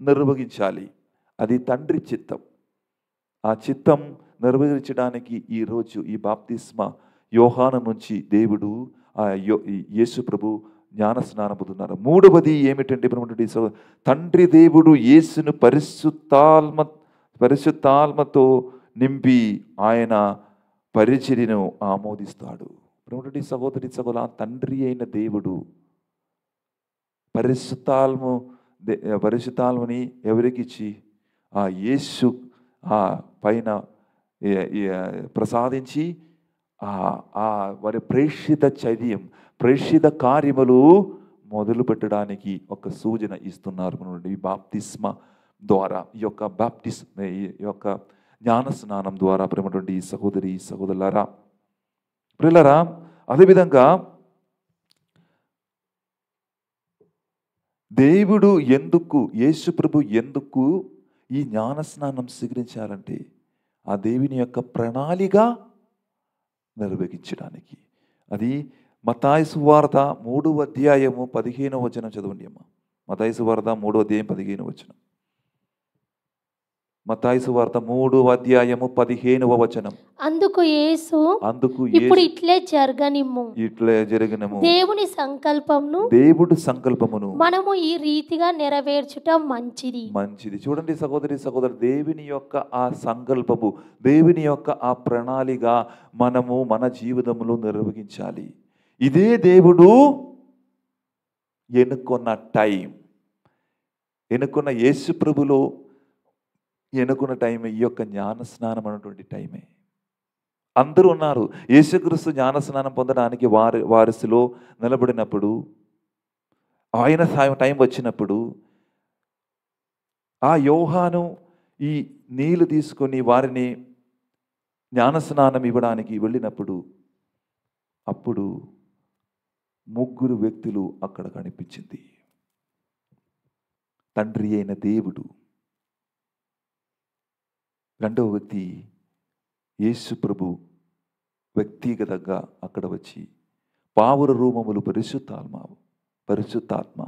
నిర్వహించాలి. అది తండ్రి చిత్తం. ఆ చిత్తం నిర్వహించడానికి ఈరోజు ఈ బాప్తిస్మ యోహాను నుంచి దేవుడు యేసు ప్రభు జ్ఞానస్నానం పొందుతున్నారు. మూడవది ఏమిటంటే తండ్రి దేవుడు యేసును పరిశుద్ధాత్మతో నింపి ఆయన పరిచర్యను ఆమోదిస్తాడు. సహోదరి సహోదర, తండ్రి అయిన దేవుడు పరిశుద్ధాత్మని ఎవరికి ఇచ్చి ఆ యేసు ఆ పైన ప్రసాదించి వారి ప్రేషిత కార్యములు మొదలు పెట్టడానికి ఒక సూచన ఇస్తున్నారు. ఈ బాప్తిస్మ ద్వారా, ఈ యొక్క జ్ఞానస్నానం ద్వారా ప్రేమటువంటి ఈ సహోదరి సహోదరులారా, ప్రియులారా, అదేవిధంగా దేవుడు ఎందుకు, యేసు ప్రభు ఎందుకు ఈ జ్ఞానస్నానం స్వీకరించాలంటే ఆ దేవుని యొక్క ప్రణాళిక నిర్వహించడానికి. అది మత్తయి సువార్త 3:15 చదవండి అమ్మా. మత్తయి సువార్త 3:15. మత్తయి సువార్త 3:15. అందుకు యేసు ఇప్పుడు ఇట్లే జరగనిమ్ము, దేవుడి సంకల్పమును మనము ఈ రీతిగా నెరవేర్చుట మంచిది. చూడండి సహోదరి సహోదరు, దేవుని యొక్క ఆ సంకల్పము, దేవుని యొక్క ఆ ప్రణాళిక మనము మన జీవితంలో నిర్వహించాలి. ఇదే దేవుడు ఎన్నుకున్న టైం, ఎన్నుకున్న యేసు ప్రభులో ఎన్నుకున్న టైమే ఈ యొక్క జ్ఞానస్నానం అన్నటువంటి టైమే. అందరూ ఉన్నారు. యేసుక్రీస్తు జ్ఞానస్నానం పొందడానికి వారసులో నిలబడినప్పుడు, ఆయన టైం వచ్చినప్పుడు ఆ యోహాను ఈ నీళ్లు తీసుకొని వారిని జ్ఞానస్నానం ఇవ్వడానికి వెళ్ళినప్పుడు అప్పుడు 3 వ్యక్తులు అక్కడ కనిపించింది. తండ్రి అయిన దేవుడు, రెండవ వ్యక్తి యేసు ప్రభు వ్యక్తిగతంగా అక్కడ వచ్చి, పావుర రూపములు పరిశుద్ధాత్మ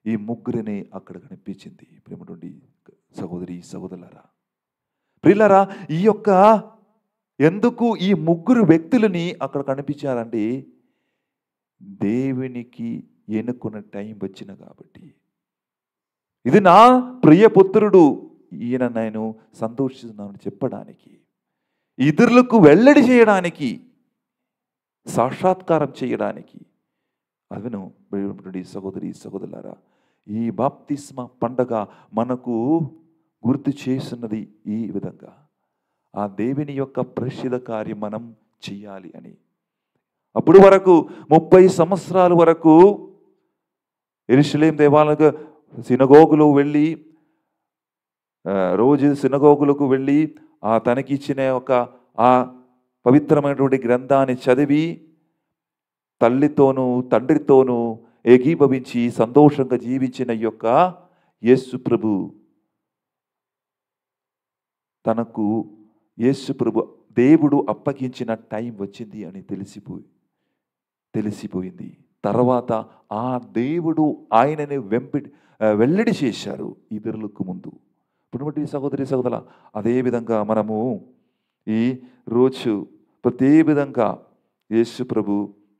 ఈ 3 అక్కడ కనిపించింది. ప్రేమటువంటి సహోదరి సహోదరులారా, ప్రియులారా, ఈ యొక్క ఎందుకు ఈ 3 వ్యక్తులని అక్కడ కనిపించారంటే దేవునికి ఎన్నుకున్న టైం వచ్చిన కాబట్టి. ఇది నా ప్రియపుత్రుడు, ఈయన నేను సంతోషిస్తున్నాను చెప్పడానికి, ఇతరులకు వెల్లడి చేయడానికి, సాక్షాత్కారం చేయడానికి. అదను సహోదరి సహోదరులారా, ఈ బాప్తిస్మ పండగ మనకు గుర్తు చేస్తున్నది ఈ విధంగా. ఆ దేవుని యొక్క పరిశుద్ధ కార్యం మనం చెయ్యాలి అని. అప్పుడు వరకు 30 సంవత్సరాల వరకు యెరూషలేం దేవాలయ సినగోగులో వెళ్ళి, రోజు సినగోగులకు వెళ్ళి తనకిచ్చిన ఒక ఆ పవిత్రమైనటువంటి గ్రంథాన్ని చదివి తల్లితోనూ తండ్రితోనూ ఏకీభవించి సంతోషంగా జీవించిన యొక్క యేసు ప్రభు తనకు యేసు ప్రభు దేవుడు అప్పగించిన టైం వచ్చింది అని తెలిసిపోయింది. తర్వాత ఆ దేవుడు ఆయనని వెల్లడి చేశారు ఇతరులకు ముందు. ఇప్పుడు సహోదరి సహోదర, అదేవిధంగా మనము ఈ రోజు ప్రతి విధంగా యేసు ప్రభు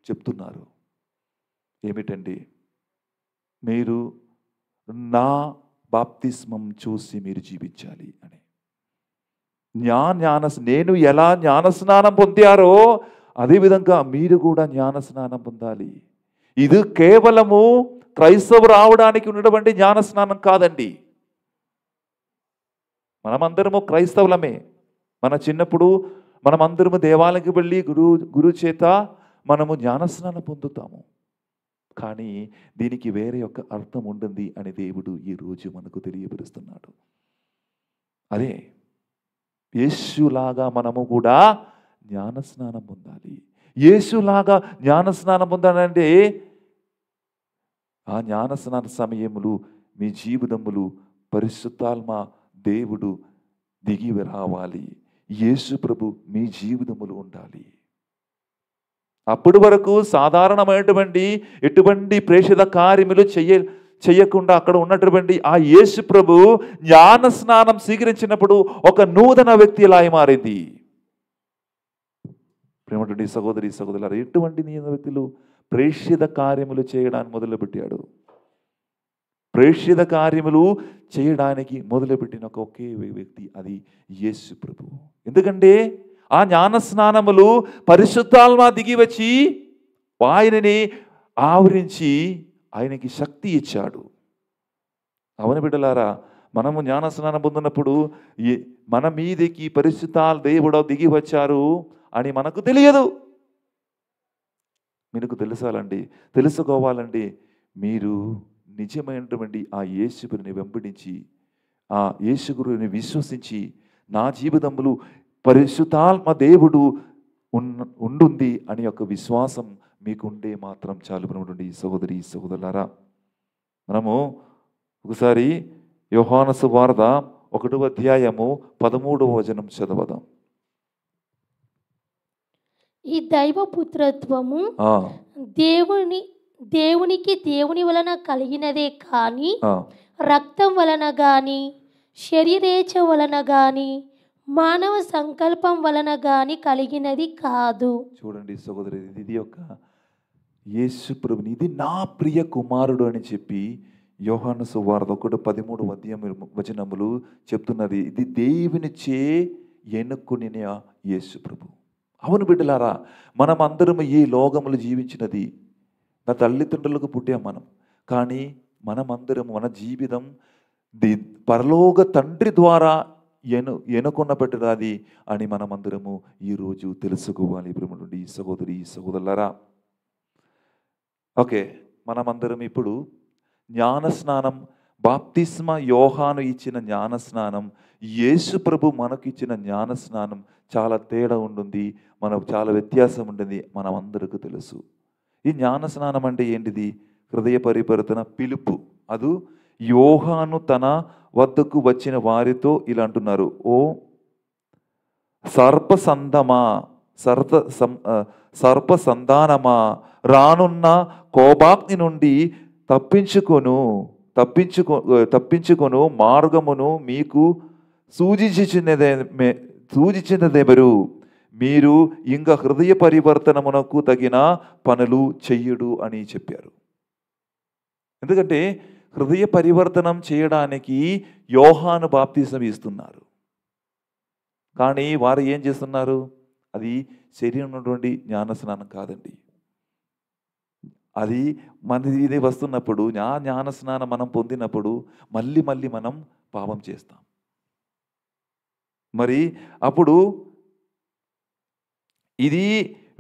చెప్తున్నారు ఏమిటండి, మీరు నా బాప్తిస్మం చూసి మీరు జీవించాలి అని. నేను ఎలా జ్ఞానస్నానం పొందారో అదేవిధంగా మీరు కూడా జ్ఞానస్నానం పొందాలి. ఇది కేవలము క్రైస్తవులు రావడానికి ఉన్నటువంటి జ్ఞానస్నానం కాదండి. మనమందరము క్రైస్తవులమే. మన చిన్నప్పుడు మనమందరము దేవాలయంకి వెళ్ళి గురువు చేత మనము జ్ఞానస్నానం పొందుతాము. కానీ దీనికి వేరే ఒక అర్థం ఉంటుంది అని దేవుడు ఈరోజు మనకు తెలియపరుస్తున్నాడు. అదే యేసులాగా మనము కూడా జ్ఞానస్నానం పొందాలి. యేసులాగా జ్ఞానస్నానం పొందాలంటే ఆ జ్ఞానస్నాన సమయములు మీ జీవితములు పరిశుద్ధాత్మ దేవుడు దిగి రావాలి. యేసు ప్రభు మీ జీవితములు ఉండాలి. అప్పటి వరకు సాధారణమైనటువంటి ఎటువంటి ప్రేషిత కార్యములు చెయ్యకుండా అక్కడ ఉన్నటువంటి ఆ యేసు ప్రభు జ్ఞాన స్నానం స్వీకరించినప్పుడు ఒక నూతన వ్యక్తి ఇలా మారింది. ప్రేమటువంటి సహోదరి సహోదరులారా, ఎటువంటి నూతన వ్యక్తులు ప్రేషిత కార్యములు చేయడానికి మొదలుపెట్టాడు. ప్రేషిత కార్యములు చేయడానికి మొదలుపెట్టిన ఒకే వ్యక్తి అది యేసు ప్రభు. ఎందుకంటే ఆ జ్ఞాన స్నానములు పరిశుద్ధాత్మ దిగి వచ్చి ఆయనని ఆవరించి ఆయనకి శక్తి ఇచ్చాడు. అవును బిడ్డలారా, మనము జ్ఞాన స్నానం పొందినప్పుడు మన మీదకి పరిశుద్ధాత్మ దేవుడు దిగి వచ్చారు అని మనకు తెలియదు. మీకు తెలుసుకోవాలండి మీరు నిజమైనటువంటి ఆ యేసుగురిని వెంబడించి ఆ యేసుగురిని విశ్వసించి నా జీవితములు పరిశుద్ధాత్మ దేవుడు ఉంటుంది అని ఒక విశ్వాసం మీకుండే మాత్రం చాలు. ఉన్నటువంటి సహోదరి సహోదరులారా, మనము ఒకసారి యోహాను సువార్త 1వ అధ్యాయము 13వ వచనం చదవదాం. ఈ దైవపుత్రత్వము దేవునికి దేవుని వలన కలిగినదే కానీ రక్తం వలన గాని శరీరేచ్ఛ వలన గాని మానవ సంకల్పం వలన గాని కలిగినది కాదు. చూడండి సహోదరి, ఇది ఒక యేసు ప్రభుని ఇది నా ప్రియ కుమారుడు అని చెప్పి యోహాను సువార్త 1:13 వచనములు చెప్తున్నది. ఇది దేవునిచే ఎన్నుకుని యేసు ప్రభు. అవును బిడ్డలారా, మనం అందరం ఈ లోకములు జీవించినది నా తల్లిదండ్రులకు పుట్టాం మనం. కానీ మనమందరం మన జీవితం పరలోక తండ్రి ద్వారా ఎన్నుకున్న పెట్టరాది అని మనమందరము ఈరోజు తెలుసుకోవాలి. ప్రేమటువంటి సహోదరి సహోదరులారా, ఓకే, మనమందరం ఇప్పుడు జ్ఞానస్నానం బాప్తిస్మ యోహాను ఇచ్చిన జ్ఞానస్నానం యేసు ప్రభు మనకు ఇచ్చిన జ్ఞానస్నానం చాలా తేడా ఉంటుంది, మనకు చాలా వ్యత్యాసం ఉంటుంది, మనం అందరికీ తెలుసు. ఈ జ్ఞానస్నానం అంటే ఏంటిది? హృదయ పరివర్తన పిలుపు. అది యోహాను తన వద్దకు వచ్చిన వారితో ఇలా అంటున్నారు, ఓ సర్ప సంధానమా, రానున్న కోపాగ్ని నుండి తప్పించుకొను మార్గమును మీకు సూచించినదెవరు? మీరు ఇంకా హృదయ పరివర్తనమునకు తగిన పనులు చెయ్యడు అని చెప్పారు. ఎందుకంటే హృదయ పరివర్తనం చేయడానికి యోహాను బాప్తిసం ఇస్తున్నారు. కానీ వారు ఏం చేస్తున్నారు? అది శరీరం ఉన్నటువంటి జ్ఞానస్నానం కాదండి. అది మన ఇది వస్తున్నప్పుడు జ్ఞానస్నానం మనం పొందినప్పుడు మళ్ళీ మనం పాపం చేస్తాం. మరి అప్పుడు ఇది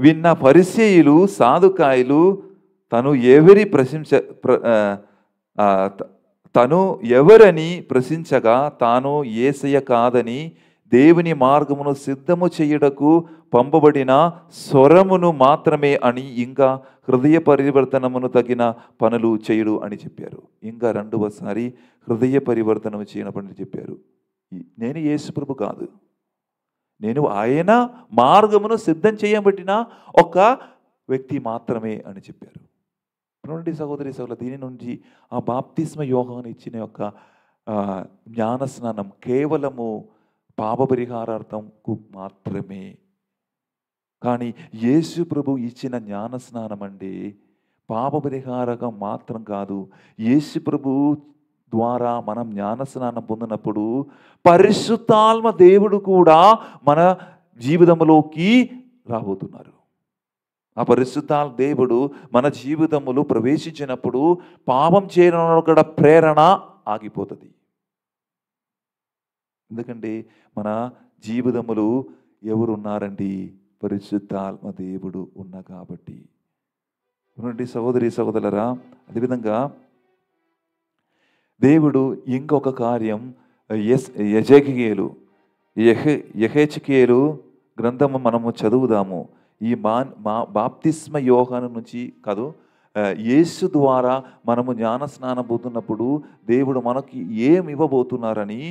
విన్న పరిసయ్యులు సాదుకాయులు తను ఎవరని ప్రశ్నించగా తాను యేసయ్య కాదని దేవుని మార్గమును సిద్ధము చేయుటకు పంపబడిన స్వరమును మాత్రమే అని ఇంకా హృదయ పరివర్తనమును తగిన పనులు చేయుడు అని చెప్పారు. ఇంకా రెండవసారి హృదయ పరివర్తనము చేయని పనులు చెప్పారు. నేను యేసు ప్రభు కాదు, నేను ఆయన మార్గమును సిద్ధం చేయబట్టిన ఒక వ్యక్తి మాత్రమే అని చెప్పారు. సహోదరి సహోదరు, దీని నుంచి ఆ బాప్తిస్మ యోహాను ఇచ్చిన యొక్క జ్ఞానస్నానం కేవలము పాప పరిహారార్థంకు మాత్రమే. కానీ యేసు ప్రభు ఇచ్చిన జ్ఞానస్నానం అంటే పాప పరిహారకం మాత్రం కాదు. యేసు ప్రభు ద్వారా మనం జ్ఞానస్నానం పొందినప్పుడు పరిశుద్ధాత్మ దేవుడు కూడా మన జీవితంలోకి రాబోతున్నారు. ఆ పరిశుద్ధాత్మ దేవుడు మన జీవితములో ప్రవేశించినప్పుడు పాపం చేయడంలో కూడా ప్రేరణ ఆగిపోతుంది. ఎందుకంటే మన జీవితములు ఎవరు ఉన్నారండి? పరిశుద్ధాత్మ దేవుడు ఉన్న కాబట్టి. చూడండి సహోదరి సహోదరులారా, అదేవిధంగా దేవుడు ఇంకొక కార్యం యెహెజ్కేలు గ్రంథము మనము చదువుదాము. ఈ బాప్తిస్మ యోహాను నుంచి కాదు, యేసు ద్వారా మనము జ్ఞానస్నానం పోతున్నప్పుడు దేవుడు మనకి ఏం ఇవ్వబోతున్నారని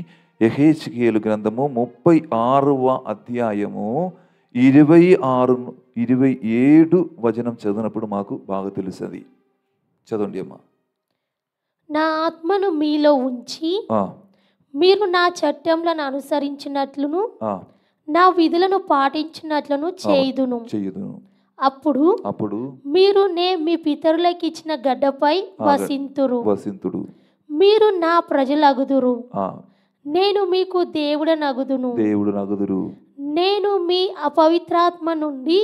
యెహెజ్కేలు గ్రంథము 36వ అధ్యాయము 26-27 వచనం చదివినప్పుడు మాకు బాగా తెలుస్తుంది. చదవండి అమ్మా. నా ఆత్మను మీలో ఉంచి మీరు నా చట్టంలను అనుసరించినట్లును నా విధులను పాటించినట్లును చేయుదును. అప్పుడు మీరు మీ పితరులకు ఇచ్చిన గడ్డపై వసింతుడు. మీరు నా ప్రజలగుదురు. నేను మీకు దేవుడనగుదును. నేను మీ అపవిత్రాత్మ నుండి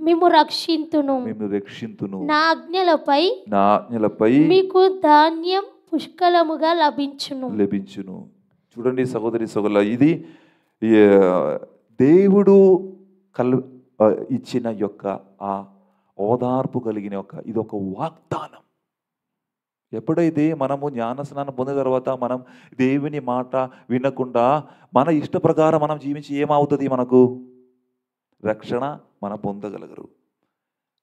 మిమ్ము రక్షింతును. నా ఆజ్ఞలపై మీకు ధాన్యం పుష్కలముగా లభించును. చూడండి సహోదరి సహోదరుల, ఇది దేవుడు ఇచ్చిన యొక్క ఆ ఓదార్పు కలిగిన ఇది ఒక వాగ్దానం. ఎప్పుడైతే మనము జ్ఞానస్నానం పొందిన తర్వాత మనం దేవుని మాట వినకుండా మన ఇష్ట ప్రకారం మనం జీవించి ఏమవుతుంది, మనకు రక్షణ మనం పొందగలగరు.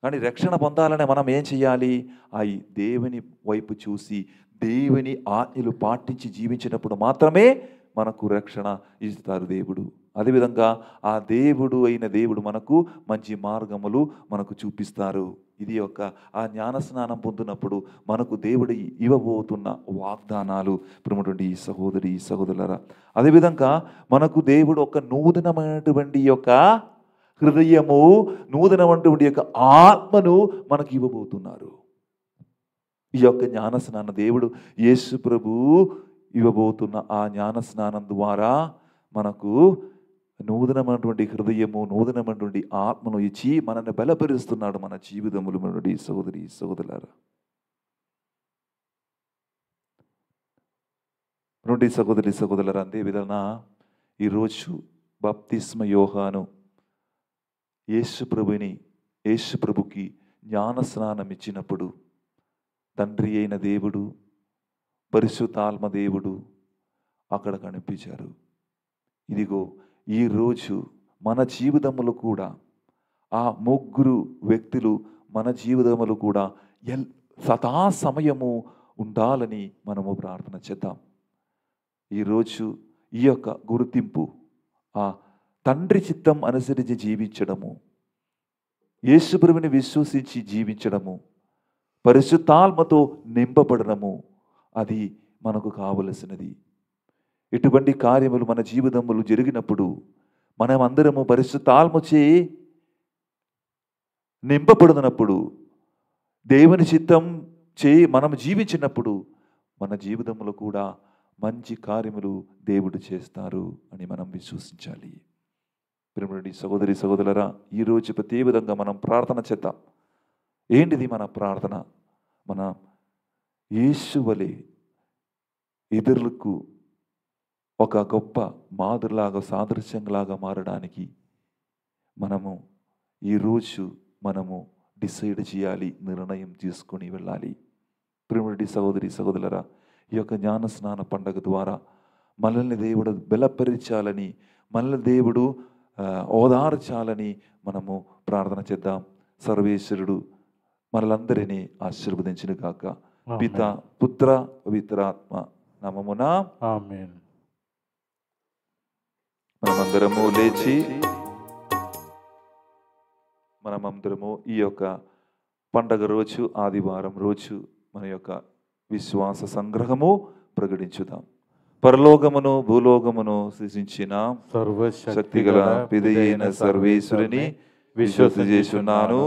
కానీ రక్షణ పొందాలని మనం ఏం చేయాలి? దేవుని వైపు చూసి దేవుని ఆజ్ఞలు పాటించి జీవించినప్పుడు మాత్రమే మనకు రక్షణ ఇస్తారు దేవుడు. అదేవిధంగా ఆ దేవుడు మనకు మంచి మార్గములు మనకు చూపిస్తారు. ఇది ఆ జ్ఞానస్నానం పొందినప్పుడు మనకు దేవుడు ఇవ్వబోతున్న వాగ్దానాలు ప్రియమైనటువంటి ఈ సహోదరి సహోదరులారా. అదేవిధంగా మనకు దేవుడు ఒక నూతనమైనటువంటి హృదయము, నూతనమైనటువంటి ఆత్మను మనకు ఇవ్వబోతున్నారు. ఈ జ్ఞానస్నానం దేవుడు యేసు ప్రభు ఇవ్వబోతున్న ఆ జ్ఞానస్నానం ద్వారా మనకు నూతనమైనటువంటి హృదయము, నూతనమైనటువంటి ఆత్మను ఇచ్చి మనల్ని బలపరుస్తున్నాడు మన జీవితములు. మనటువంటి సహోదరి సహోదరులారా, సహోదరి సహోదరులారా, అంతే విధంగా ఈరోజు బాప్తిస్మ యోహాను యేసు ప్రభుకి జ్ఞానస్నానం ఇచ్చినప్పుడు తండ్రి అయిన దేవుడు, పరిశుద్ధాత్మ దేవుడు అక్కడ కనిపించారు. ఇదిగో ఈరోజు మన జీవితములు కూడా ఆ ముగ్గురు వ్యక్తులు మన జీవితములు కూడా సదా సమయము ఉండాలని మనము ప్రార్థన చేద్దాం. ఈరోజు ఈ గుర్తింపు ఆ తండ్రి చిత్తం అనుసరించి జీవించడము, యేసు ప్రభువుని విశ్వసించి జీవించడము, పరిశుద్ధాత్మతో నింపబడడము, అది మనకు కావలసినది. ఇటువంటి కార్యములు మన జీవితములు జరిగినప్పుడు మనమందరము పరిశుద్ధాత్మచే నింపబడినప్పుడు, దేవుని చిత్తం మనం జీవించినప్పుడు మన జీవితంలో కూడా మంచి కార్యములు దేవుడు చేస్తారు అని మనం విశ్వసించాలి. ప్రియమైన సహోదరి సహోదరులారా, ఈరోజు ప్రతి విధంగా మనం ప్రార్థన చేద్దాం. ఏంటిది మన ప్రార్థన? మన యేసు వలె ఇతరులకు ఒక గొప్ప మాదిరిలాగా, సాదృశ్యంలాగా మారడానికి ఈరోజు మనము డిసైడ్ చేయాలి, నిర్ణయం తీసుకొని వెళ్ళాలి. ప్రియమైన సహోదరి సహోదరులారా, ఈ జ్ఞానస్నాన పండుగ ద్వారా మనల్ని దేవుడు బలపరిచాలని, మనల్ని దేవుడు ఓదార్చాలని మనము ప్రార్థన చేద్దాం. సర్వేశ్వరుడు మనలందరినీ ఆశీర్వదించును గాక. పిత పుత్ర పవిత్రాత్మ నామమున ఆమేన్. మనమందరము లేచి మనమందరము ఈ పండగ రోజు, ఆదివారం రోజు మన విశ్వాస సంగ్రహము ప్రకటించుదాం. పరలోకమును భూలోకమును సృజించిన సర్వశక్తిగల పిదయైన సర్వేశ్వరుని విశ్వసించుచున్నాను.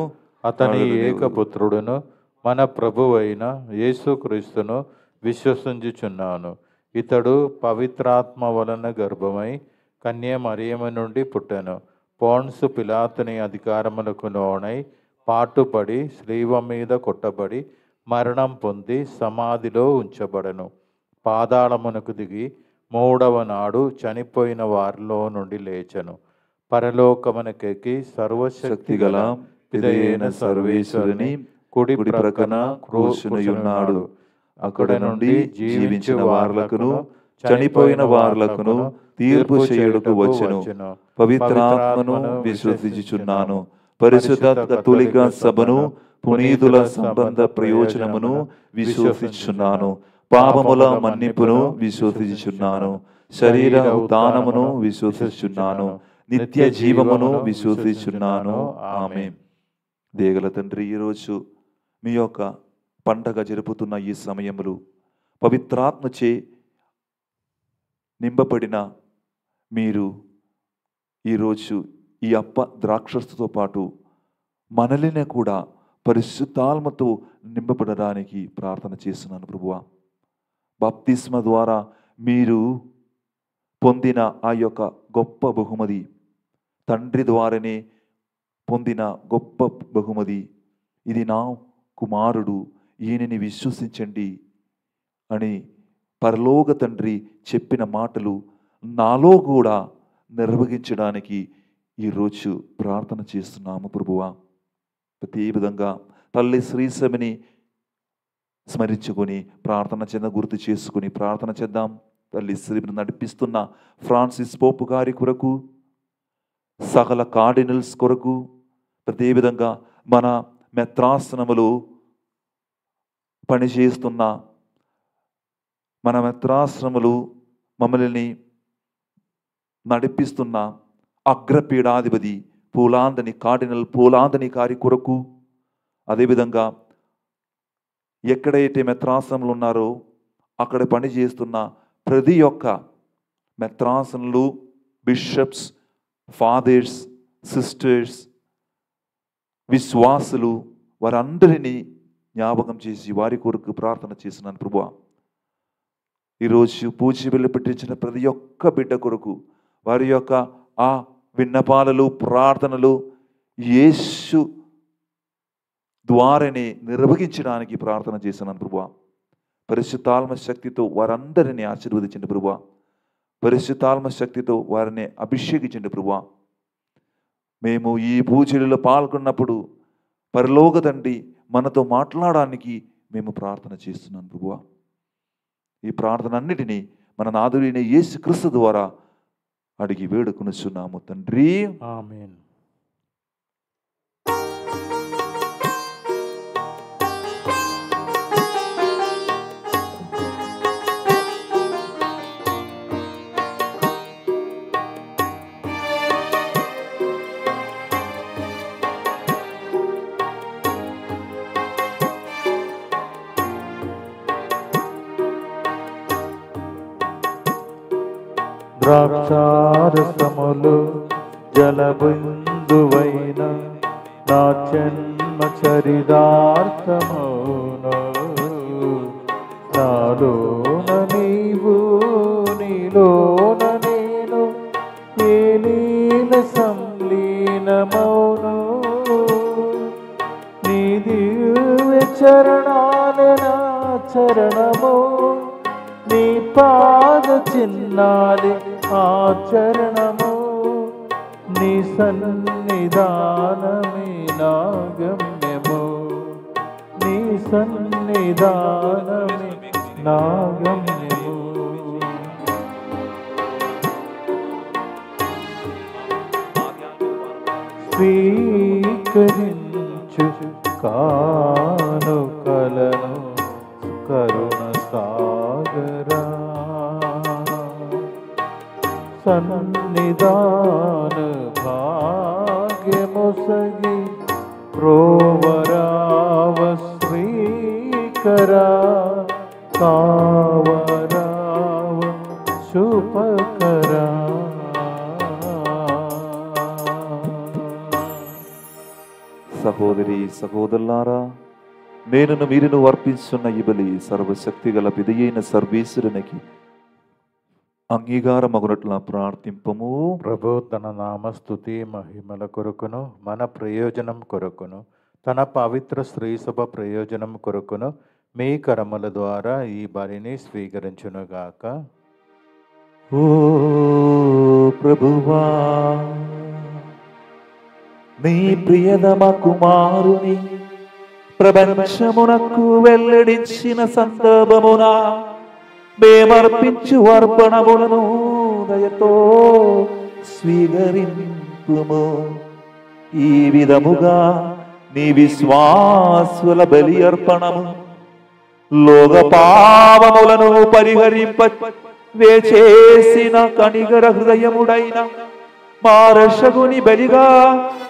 అతని ఏకపుత్రుడును మన ప్రభువైన యేసుక్రీస్తును విశ్వసించుచున్నాను. ఇతడు పవిత్రాత్మ వలన గర్భమై కన్య మరియమ్మ నుండి పుట్టెను. పోన్సు పిలాతుని అధికారములకు లోనై పాటుపడి శ్రీవ మీద కొట్టబడి మరణం పొంది సమాధిలో ఉంచబడెను. పాతాళమునకు దిగి మూడవ నాడు చనిపోయిన వారిలో నుండి లేచెను. పరలోకమునకెక్కి సర్వశక్తిగల పిదైన సర్వేశ్వరుని కుడి ప్రక్కన కూర్చునియున్నాడు. అక్కడ నుండి జీవించిన వార్లకును చనిపోయిన వార్లకును తీర్పు చేయుటకు వచ్చెను. పవిత్రాత్మను విశ్వసించుచున్నాను. పరిశుద్ధ కథోలిక సభను, పునీతుల సంబంధ ప్రయోజనమును విశ్వసించుచున్నాను. పాపముల మన్నిపును విశ్వసించుచున్నాను. శరీర ఉత్థానమును విశ్వసించుచున్నాను. నిత్య జీవమును విశ్వసించుచున్నాను. ఆమేన్. దేగల తండ్రి, ఈరోజు మీ యొక్క పండగ జరుపుతున్న ఈ సమయములు పవిత్రాత్మచే నింపబడిన మీరు ఈరోజు ఈ ద్రాక్షతో పాటు మనల్ని కూడా పరిశుద్ధాత్మతో నింపబడడానికి ప్రార్థన చేస్తున్నాను ప్రభువా. బాప్తిస్మ ద్వారా మీరు పొందిన ఆ యొక్క గొప్ప బహుమతి, తండ్రి ద్వారానే పొందిన గొప్ప బహుమతి, ఇది నా కుమారుడు, ఈయనని విశ్వసించండి అని పరలోక తండ్రి చెప్పిన మాటలు నాలో కూడా నిర్వహించడానికి ఈరోజు ప్రార్థన చేస్తున్నాము ప్రభువా. ప్రతి విధంగా తల్లి శ్రీసభని స్మరించుకొని ప్రార్థన చేద్దాం, గుర్తు చేసుకుని ప్రార్థన చేద్దాం. తల్లి శ్రీని నడిపిస్తున్న ఫ్రాన్సిస్ పోపు గారి కొరకు, సకల కార్డినల్స్ కొరకు, అదేవిధంగా మన మెత్రాసనములు పనిచేస్తున్న మన మెత్రాశ్రములు మమ్మల్ని నడిపిస్తున్న అగ్రపీఠాధిపతి పూలాందని కార్డినల్ పూలాందని గారి కొరకు, అదేవిధంగా ఎక్కడైతే మెత్రాసనములు ఉన్నారో అక్కడ పనిచేస్తున్న ప్రతి ఒక్క మెత్రాసనలు, బిషప్స్, ఫాదర్స్, సిస్టర్స్, విశ్వాసులు, వారందరినీ జ్ఞాపకం చేసి వారి కొరకు ప్రార్థన చేస్తున్నాను ప్రభువా. ఈరోజు పూజ వెళ్ళి పెట్టించిన ప్రతి ఒక్క బిడ్డ కొరకు వారి యొక్క ఆ విన్నపాలు, ప్రార్థనలు యేసు ద్వారానే నిర్వహించడానికి ప్రార్థన చేస్తున్నాను ప్రభువా. పరిశుద్ధాత్మ శక్తితో వారందరినీ ఆశీర్వదించండి ప్రభువా. పరిశుద్ధాత్మ శక్తితో వారిని అభిషేకించండి ప్రభువా. మేము ఈ పూజలలో పాల్గొన్నప్పుడు పరలోక తండ్రి మనతో మాట్లాడడానికి మేము ప్రార్థన చేస్తున్నాను ప్రభువా. ఈ ప్రార్థన అన్నిటినీ మన నాథుడైన యేసు క్రీస్తు ద్వారా అడిగి వేడుకొనుచున్నాము తండ్రి. ఆమేన్. ద్రాక్షారసములు జలబిందువైన నా జన్మ చరితార్థమును, నాలోన నీవు నీలోన నేను ఏ లీల సంలీనమౌను. నీ దివ్య చరణాలు నా చరణము, నీ పాద చిన్నాలి ఆచరణము. నీ సన్నిధానమే నా గమ్యము, నీ సన్నిధానమే నా గమ్యము. స్వీకరించు కానుకలను కరుణ సాగరా, సన్నిధాన భాగ్యముసగి ప్రోవరావ శ్రీకరా, కావరావ శుభకరా. సహోదరి సహోదరులారా, నేనును మీరును అర్పించున్న ఈ బలి సర్వశక్తి గల పిదయైన సర్వేశ్వరునికి అంగీకారమగునట్ల ప్రార్థింపము. ప్రభు తన నామస్తుతి మహిమల కొరకును మన ప్రయోజనం కొరకును తన పవిత్ర శ్రీసభ ప్రయోజనం కొరకును మీ కరముల ద్వారా ఈ బలిని స్వీకరించునుగాక. ఓ ప్రభువా, నీ ప్రియతమ కుమారుని ప్రపంచమునకు వెల్లడించిన సందర్భమున మేమర్పించు అర్పణములను దయతో స్వీకరింపుము. ఈ విధముగా నీ విశ్వాసుల బలి అర్పణము లోక పాపములను పరిహరింప వేచేసిన కనిగర హృదయముడైన మా రక్షకుని బలిగా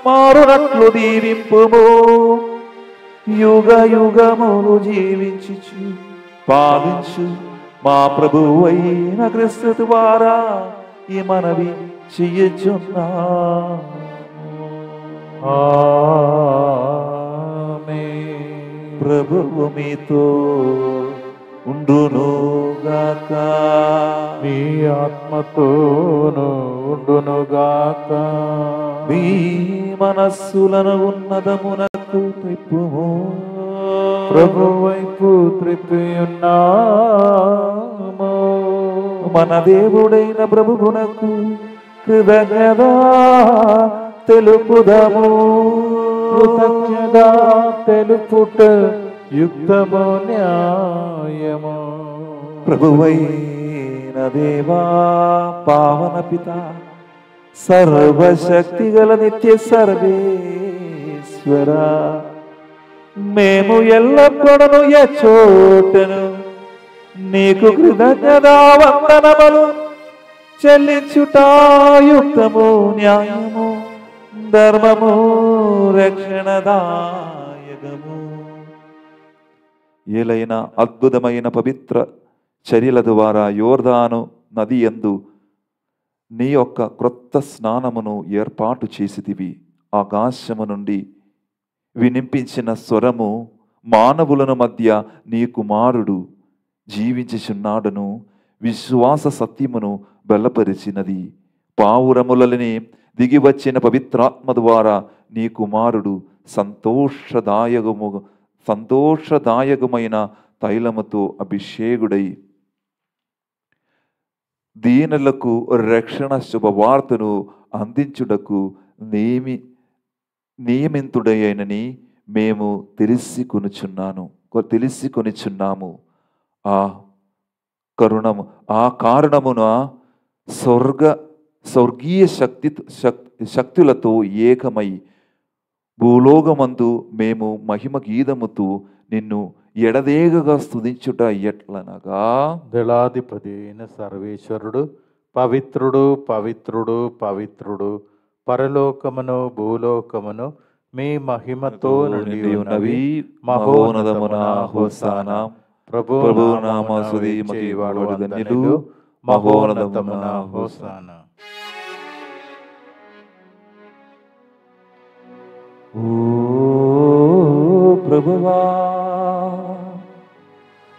మారునట్లు దీవింపుము. యుగ యుగములు జీవించుచు పాలించు మా ప్రభువు అయిన క్రీస్తు ద్వారా ఈ మనవి చెయ్యుచున్నా. ఆమేన్. ప్రభువు మీతో ఉండునుగాక. మీ ఆత్మతోను ఉండునుగాక. మీ మనస్సులను ఉన్నతమునకు త్రిప్పుము. ప్రభు వైపు త్రిప్పియున్నాము. మన దేవుడైన ప్రభువునకు కృతజ్ఞత తెలుపుదము. కృతజ్ఞత తెలుపుట యుక్తము న్యాయము. ప్రభువైన దేవా పావన పిత సర్వశక్తి గల నిత్య సర్వేశ్వర, మేము ఎల్లప్పుడూ ఎచ్చోటను నీకు కృతజ్ఞతా వందనములు చెల్లించుట యుక్తము న్యాయము ధర్మము రక్షణదాయకము. ఏలైన అద్భుతమైన పవిత్ర చర్యల ద్వారా యోర్దాను నది యందు నీ యొక్క క్రొత్త స్నానమును ఏర్పాటు చేసితివి. ఆకాశము నుండి వినిపించిన స్వరము మానవులను మధ్య నీ కుమారుడు జీవించుచున్నాడను విశ్వాస సత్యమును బలపరిచినది. పావురములని దిగివచ్చిన పవిత్రాత్మ ద్వారా నీ కుమారుడు సంతోషదాయకమైన తైలముతో అభిషేకుడై దీనులకు రక్షణ శుభవార్తను అందించుటకు నియమితుడైనని మేము తెలిసి కొనిచున్నాము. ఆ కారణమున స్వర్గీయ శక్తులతో ఏకమై భూలోకమందు మేము మహిమ గీతముతో నిన్ను ఎడదేగగా స్తుతించుట ఎట్లనగా, దళాధిపతి అయిన సర్వేశ్వరుడు పవిత్రుడు పవిత్రుడు పవిత్రుడు, పరలోకమును భూలోకమును మీ మహిమతో నిండి ఉన్నవి. మహోన్నతమున హోసానా. ప్రభువు నామమున వచ్చేవాడు ధన్యుడు. మహోన్నతమున హోసానా. ఓ ప్రభువా,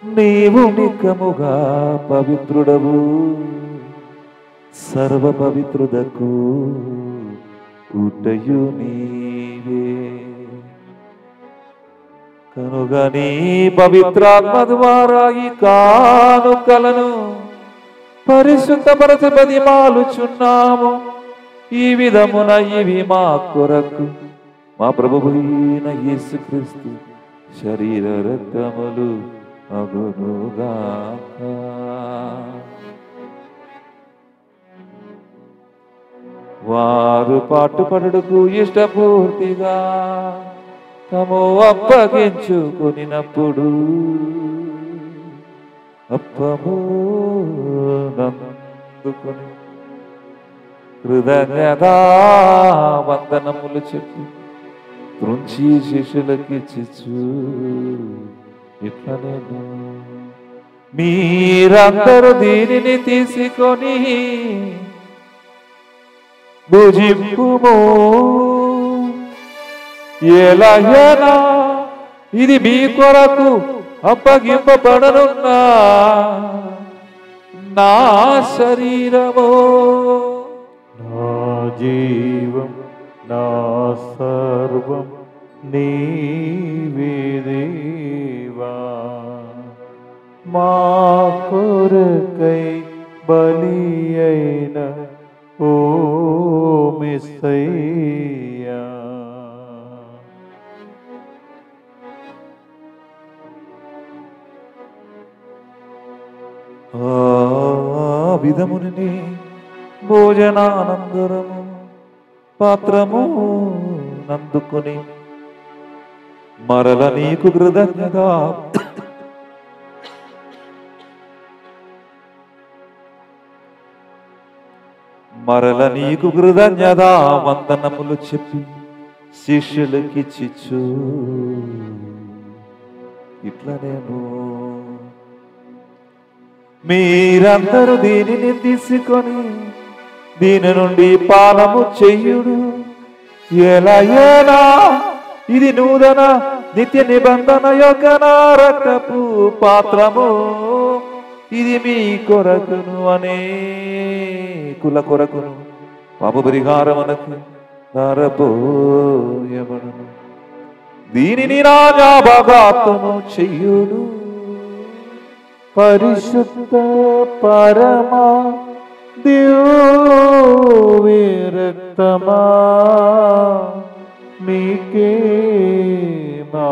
నీవు నికముగా పవిత్రుడవు, సర్వ పవిత్రుదకు ఊటయు నీవే. కనుక నీ పవిత్రాత్మ ద్వారా ఈ కానుకలను పరిశుద్ధపరచ బతిమాలుచున్నాము. ఈ విధమున ఇవి మా కొరకు మా ప్రభువైన యేసుక్రీస్తు శరీర రక్తములు అగునుగాక. వారు పాటుపడుటకు ఇష్టపూర్తిగా తము అప్పగించుకునినప్పుడు అప్పము నందుకొని కృతజ్ఞతా వందనములు చెప్పి త్రుంచి శిష్యులకిచ్చు ఇట్లనేను, మీరందరూ దీనిని తీసుకొని భుజింపుము. ఎలాగైనా ఇది మీ కొరకు అప్పగింపబడనున్న నా శరీరము. నా జీవం నా సర్వం నీవే దేవా. మా కొరకై బలి అయిన ఓ మెస్సయ్యా, విధముని భోజనానంతరము పాత్రము నందుకొని మరల నీకు కృతజ్ఞత వందనములు చెప్పి శిష్యులకిచ్చిచ్చు ఇట్లా నేను మీరందరూ దీనిని తీసుకొని దీని నుండి పానము చెయ్యుడు. ఎలా ఇది నూతన నిత్య నిబంధన యొక్క నా రక్తపు పాత్రము, ఇది మీ కొరకును అనేకుల కొరకును పాప పరిహారమునకు ధారపోయబడును. దీనిని నా జ్ఞాపకార్థము చెయ్యుడు. పరిశుద్ధ పరమా దివ్య రక్తమా మీకే మా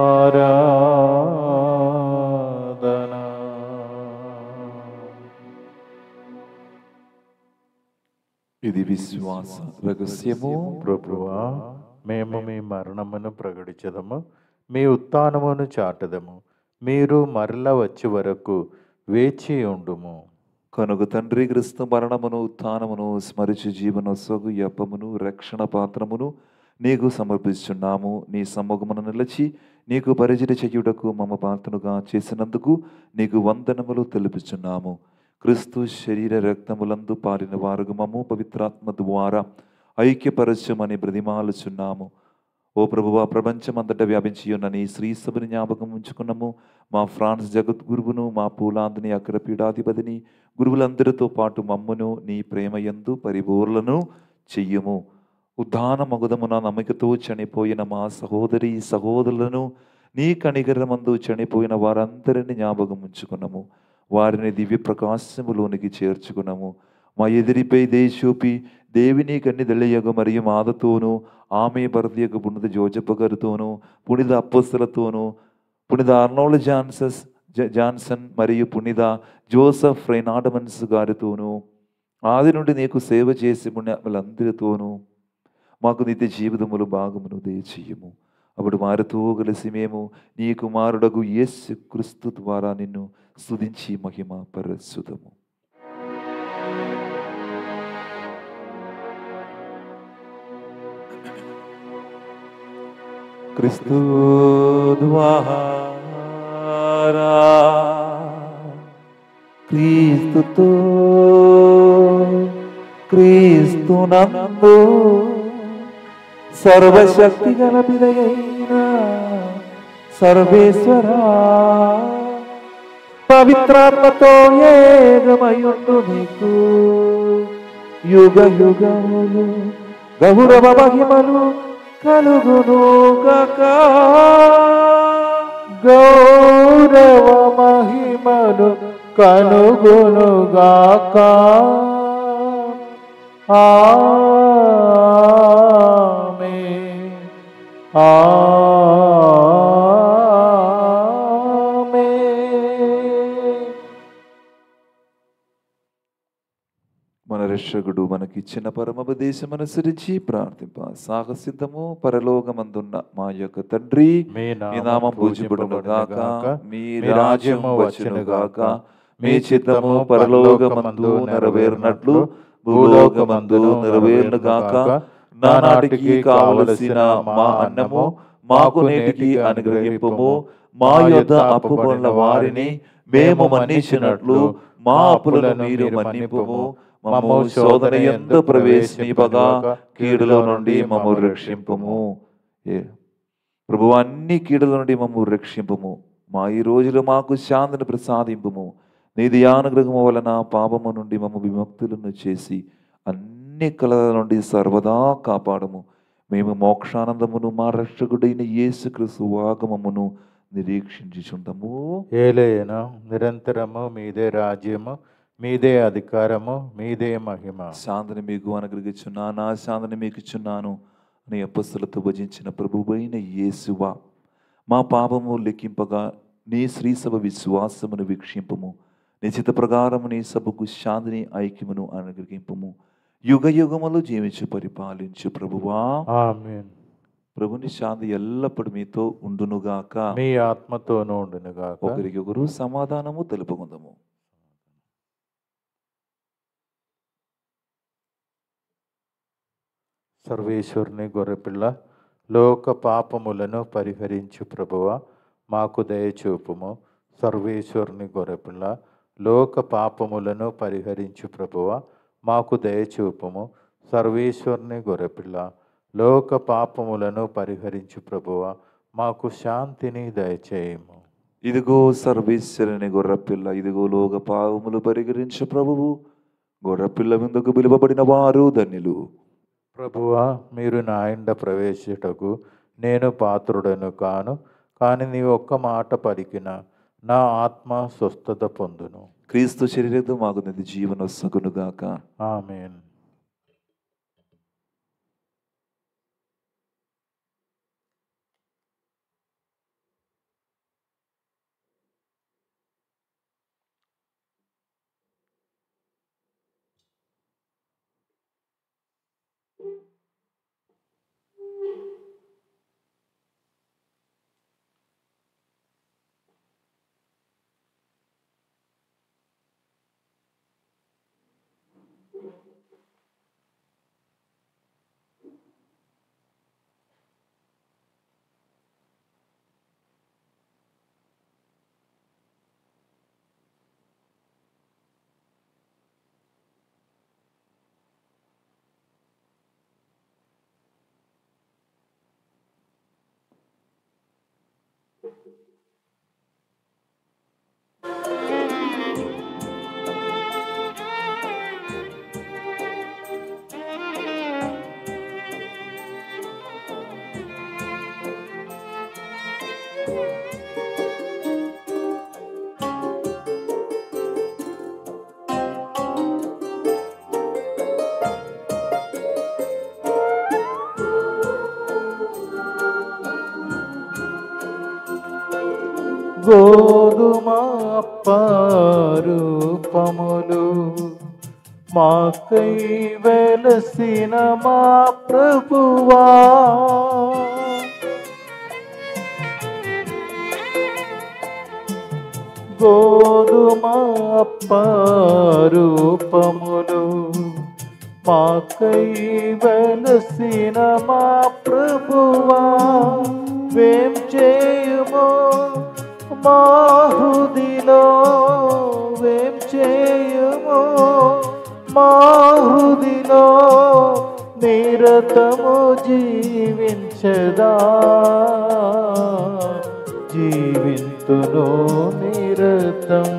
ఆరాధన. ఇది విశ్వాస రహస్యము. ప్రభువా, మేము మీ మరణమును ప్రకటించదము, మీ ఉత్థానమును చాటదము. మీరు మరల వచ్చే వరకు వేచి ఉండుము. కనుక తండ్రి, క్రీస్తు మరణమును ఉత్థానమును స్మరించి జీవనోత్సవము యప్పమును రక్షణ పాత్రమును నీకు సమర్పిస్తున్నాము. నీ సమ్ముఖమును నిలిచి నీకు పరిచయ చేయుటకు మమ్మ పాత్రనుగా చేసినందుకు నీకు వందనములు తెలుపుచున్నాము. క్రీస్తు శరీర రక్తములందు పారిన వారుగు మమ్ము పవిత్రాత్మ ద్వారా ఐక్యపరచమని బ్రతిమాలుచున్నాము. ఓ ప్రభువా, ప్రపంచమంతటా వ్యాపించి ఉన్న నీ శ్రీ సభని జ్ఞాపకం ఉంచుకున్నాము. మా ఫ్రాన్స్ జగద్గురువును, మా పూలాందని అగ్ర పీఠాధిపతిని, గురువులందరితో పాటు మమ్మును నీ ప్రేమయందు పరిపూర్ణను చెయ్యము. ఉద్ధాన మగుదమున నమ్మకతో చనిపోయిన మా సహోదరి సహోదరులను, నీ కనికరమందు చనిపోయిన వారందరినీ జ్ఞాపకం ఉంచుకున్నాము. వారిని దివ్య ప్రకాశములోనికి చేర్చుకున్నాము. మా ఎదిరిపై దేశోపి దేవిని కన్నిదెళ్ళయగు మరియు మాదతోనూ, ఆమె భర్త యొక్క పుణిత జోజప్ప గారితోనూ, పుణిత అప్పొస్తలతోనూ, పుణిత ఆర్నోల్డ్ జాన్సన్ మరియు పుణిత జోసఫ్ రైనాడమన్స్ గారితోనూ, ఆది నుండి నీకు సేవ చేసి పుణ్యాలందరితోనూ మాకు నిత్య జీవితములు భాగమును దయచేయము. అప్పుడు వారితో కలిసి మేము నీ కుమారుడగు యేసు క్రీస్తు ద్వారా నిన్ను స్తుతించి మహిమ పరచుదము. క్రీస్తు ద్వారా క్రీస్తుతో క్రీస్తునందు సర్వశక్తి గల పిదయైన సర్వేశ్వరా, పవిత్రాత్మతో ఏకమయుండు నీకు యుగ యుగములు గౌరవ మహిమలు కలుగును గాక. గౌరవ మహిమలు కలుగునుగాక. ఆమేన్. ఆమేన్. మన రక్షకుడు మనకిచ్చిన పరమోపదేశం అనుసరించి ప్రార్థింప సాహసిద్ధము. పరలోకమందున్న మా యొక్క తండ్రి, మీ నామం పూజింపబడును గాక, మీ రాజ్యము వచ్చును గాక, మీ చిత్తము పరలోకమందు నెరవేరునట్లు భూలోకమందు నెరవేరును గాక. నానాటికి కావలసిన మా అన్నము మాకు నేటికి అనుగ్రహింపుము. మా యొద్ద అప్పుపడిన వారిని మేము మన్నించినట్లు మా అప్పులను మీరు మన్నింపుము. మమ్ము శోధన యందు ప్రవేశింపగా కీడులో నుండి మమ్ము రక్షింపుము. ప్రభువు, అన్ని కీడుల నుండి మమ్ము రక్షింపుము. మా ఈ రోజులు మాకు శాంతిని ప్రసాదింపుము. నీ దయానుగ్రహము వలన పాపము నుండి మమ్ము విముక్తులను చేసి అన్ని కలల నుండి సర్వదా కాపాడము. మేము మోక్షానందమును మా రక్షకుడైన యేసుక్రీస్తు ఆగమమును నిరీక్షించుచుండము. ఏలయనా, నిరంతరము మీదే రాజ్యము, మీదే అధికారము, మీదే మహిమ. శాంతిని మీకు అనుగ్రహించున్నాను, నా శాంతిని మీకు ఇచ్చున్నాను అని అపొస్తలులతో భజించిన ప్రభువైన యేసువా, మా పాపము లెక్కింపగా నీ శ్రీసభ విశ్వాసమును వీక్షింపము. నీ చిత్త ప్రకారము నీ సభకు శాంతిని ఐక్యమును అనుగ్రహింపుము. యుగ యుగములు జీవించి పరిపాలించు ప్రభువా. ఆమేన్. ప్రభుని శాంతి ఎల్లప్పుడూ మీతో ఉండునుగాక. మీ ఆత్మతోనూ ఉండునుగాక. ఒకరికొకరు సమాధానము తెలుపుకుందాము. సర్వేశ్వరుని గొర్రెపిల్ల, లోక పాపములను పరిహరించు ప్రభువా, మాకు దయచూపుము. సర్వేశ్వరుని గొర్రెపిల్ల, లోక పాపములను పరిహరించు ప్రభువా, మాకు దయచూపుము. సర్వేశ్వరుని గొర్రెపిల్ల, లోక పాపములను పరిహరించు ప్రభువా, మాకు శాంతిని దయచేయము. ఇదిగో సర్వేశ్వరుని గొర్రెపిల్ల, ఇదిగో లోక పాపములు పరిహరించు ప్రభువు. గొర్రెపిల్ల విందుకు పిలువబడిన వారు ధన్యులు. ప్రభువా, మీరు నా ఇంట ప్రవేశించుటకు నేను పాత్రుడను కాను, కానీ నీ ఒక్క మాట పలికిన నా ఆత్మ స్వస్థత పొందును. క్రీస్తు శరీరతో మాకు నిధి జీవన సగునుగాక. ఆమేన్. గోధుమ రూపములు మాకై వెలసిన మా ప్రభువా, గోధుమ రూపములు మాకై వెలసిన మా ప్రభువా, వేం చేయుమో మా హృదిలో, వేం చేయుమో మా హృదిలో, నిరతము జీవించదా, జీవింతును నిరతం.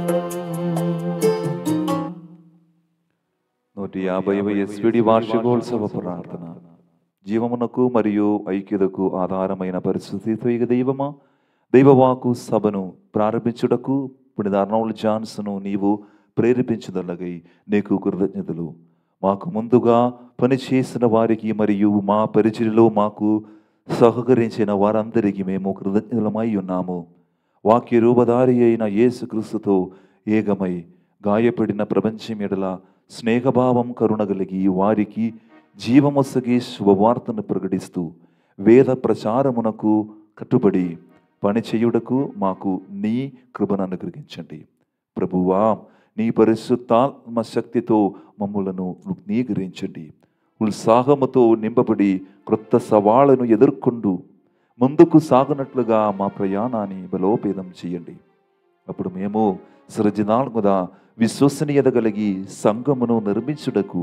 150వ ఎస్విడి వార్షికోత్సవ ప్రార్థన. జీవమునకు మరియు ఐక్యతకు ఆధారమైన పరిస్థితితో ఇక దైవమా, దైవవాకు సభను ప్రారంభించుటకు పునీత అర్నౌల్డ్ జాన్సన్ నీవు ప్రేరేపించుదలగై నీకు కృతజ్ఞతలు. మాకు ముందుగా పనిచేసిన వారికి మరియు మా పరిచర్యలో మాకు సహకరించిన వారందరికీ మేము కృతజ్ఞతలమై ఉన్నాము. వాక్య రూపధారి అయిన యేసుక్రీస్తుతో ఏకమై గాయపడిన ప్రపంచం ఎడల స్నేహభావం కరుణగలిగి వారికి జీవమొసగి శుభవార్తను ప్రకటిస్తూ వేద ప్రచారమునకు కట్టుబడి పనిచేయుటకు మాకు నీ కృపను అనుగ్రహించండి. ప్రభువా, నీ పరిశుద్ధాత్మ శక్తితో మమ్ములను నూతనీకరించండి. ఉత్సాహముతో నింపబడి క్రొత్త సవాళ్లను ఎదుర్కొంటూ ముందుకు సాగునట్లుగా మా ప్రయాణాన్ని బలోపేతం చేయండి. అప్పుడు మేము సృజనాత్మక విశ్వసనీయత కలిగి సంఘమును నిర్మించుటకు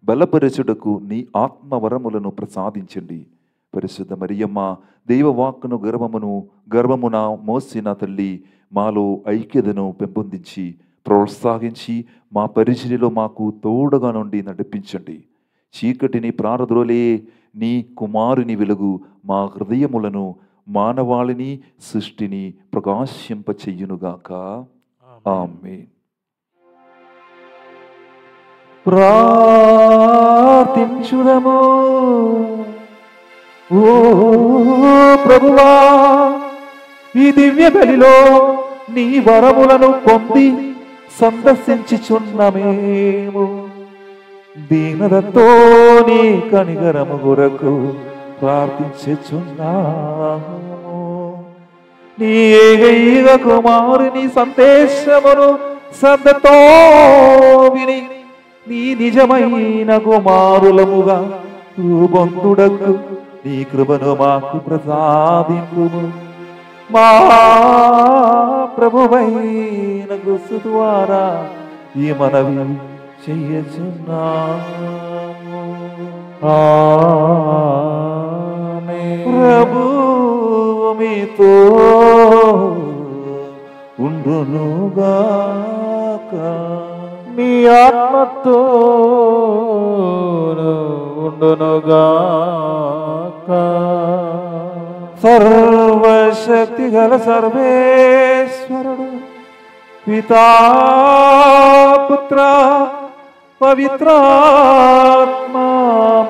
బలపరచుటకు నీ ఆత్మవరములను ప్రసాదించండి. పరిశుద్ధ మరియమ్మ, దైవవాక్కును గర్భమున మోసిన తల్లి, మాలో ఐక్యతను పెంపొందించి ప్రోత్సహించి మా పరిచర్యలో మాకు తోడుగా నుండి నడిపించండి. చీకటిని ప్రారద్రోలే నీ కుమారుని వెలుగు మా హృదయములను మానవాళిని సృష్టిని ప్రకాశింపచెయ్యునుగాక. ఆమేన్. ప్రార్థించుదము. ఓ ప్రభువా, ఈ దివ్య బలిలో నీ వరములను పొంది సందర్శించుచున్న మేము దీనతతో నీ కనికరము కొరకు ప్రార్థించుచున్నాము. నీ ఏకైక కుమారుని సందేశమును శ్రద్ధతో విని నీ నిజమైన కుమారులముగా రూపొందుటకు నీ కృపను మాకు ప్రసాదింపుము. మా ప్రభువైన క్రీస్తు ద్వారా ఈ మనవి చెయ్యచున్నాము. ప్రభువు మీతో ఉండునుగాక. మీ ఆత్మతో ఉండునుగాక. సర్వశక్తి గల సర్వేశ్వరుడు పితా పుత్ర పవిత్రాత్మ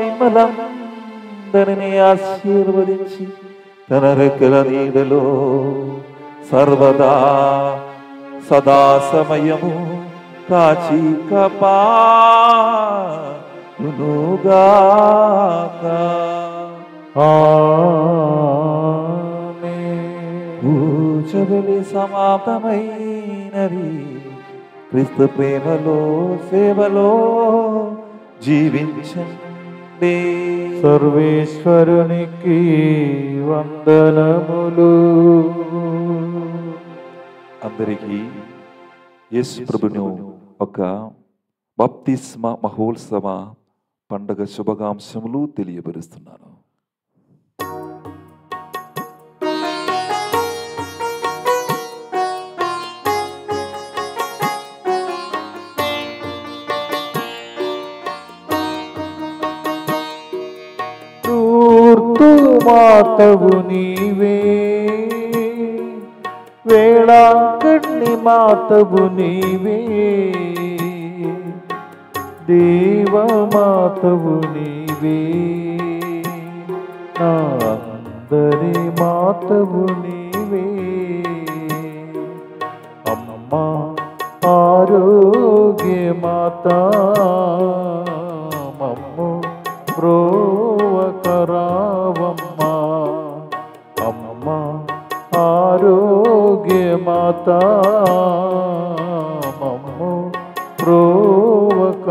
మిమ్మలందరినీ ఆశీర్వదించి తన రెక్కల నీడలో సర్వదా సదా సమయము కాచి కాపాడునుగాక. పూజబలి సమాప్తమైనది. క్రీస్తు ప్రేమలో సేవలో జీవించండి. సర్వేశ్వరునికి వందనములు. అందరికీ యేసు ప్రభును ఒక బాప్తిస్మ మహోత్సవ పండగ శుభాకాంక్షలు తెలియపరుస్తున్నాను. మాతవు నీవే, వేళాంకణి మాతవు నీవే, దేవమాతవు నీవే, నా అందరి మాతవు నీవే. అమ్మా ఆరోగ్య మాత మమ్ము ప్రోవకరావమ్మా. అమ్మా ఆరోగ్య మాత మమ్ము ప్రోవకరావమ్మా.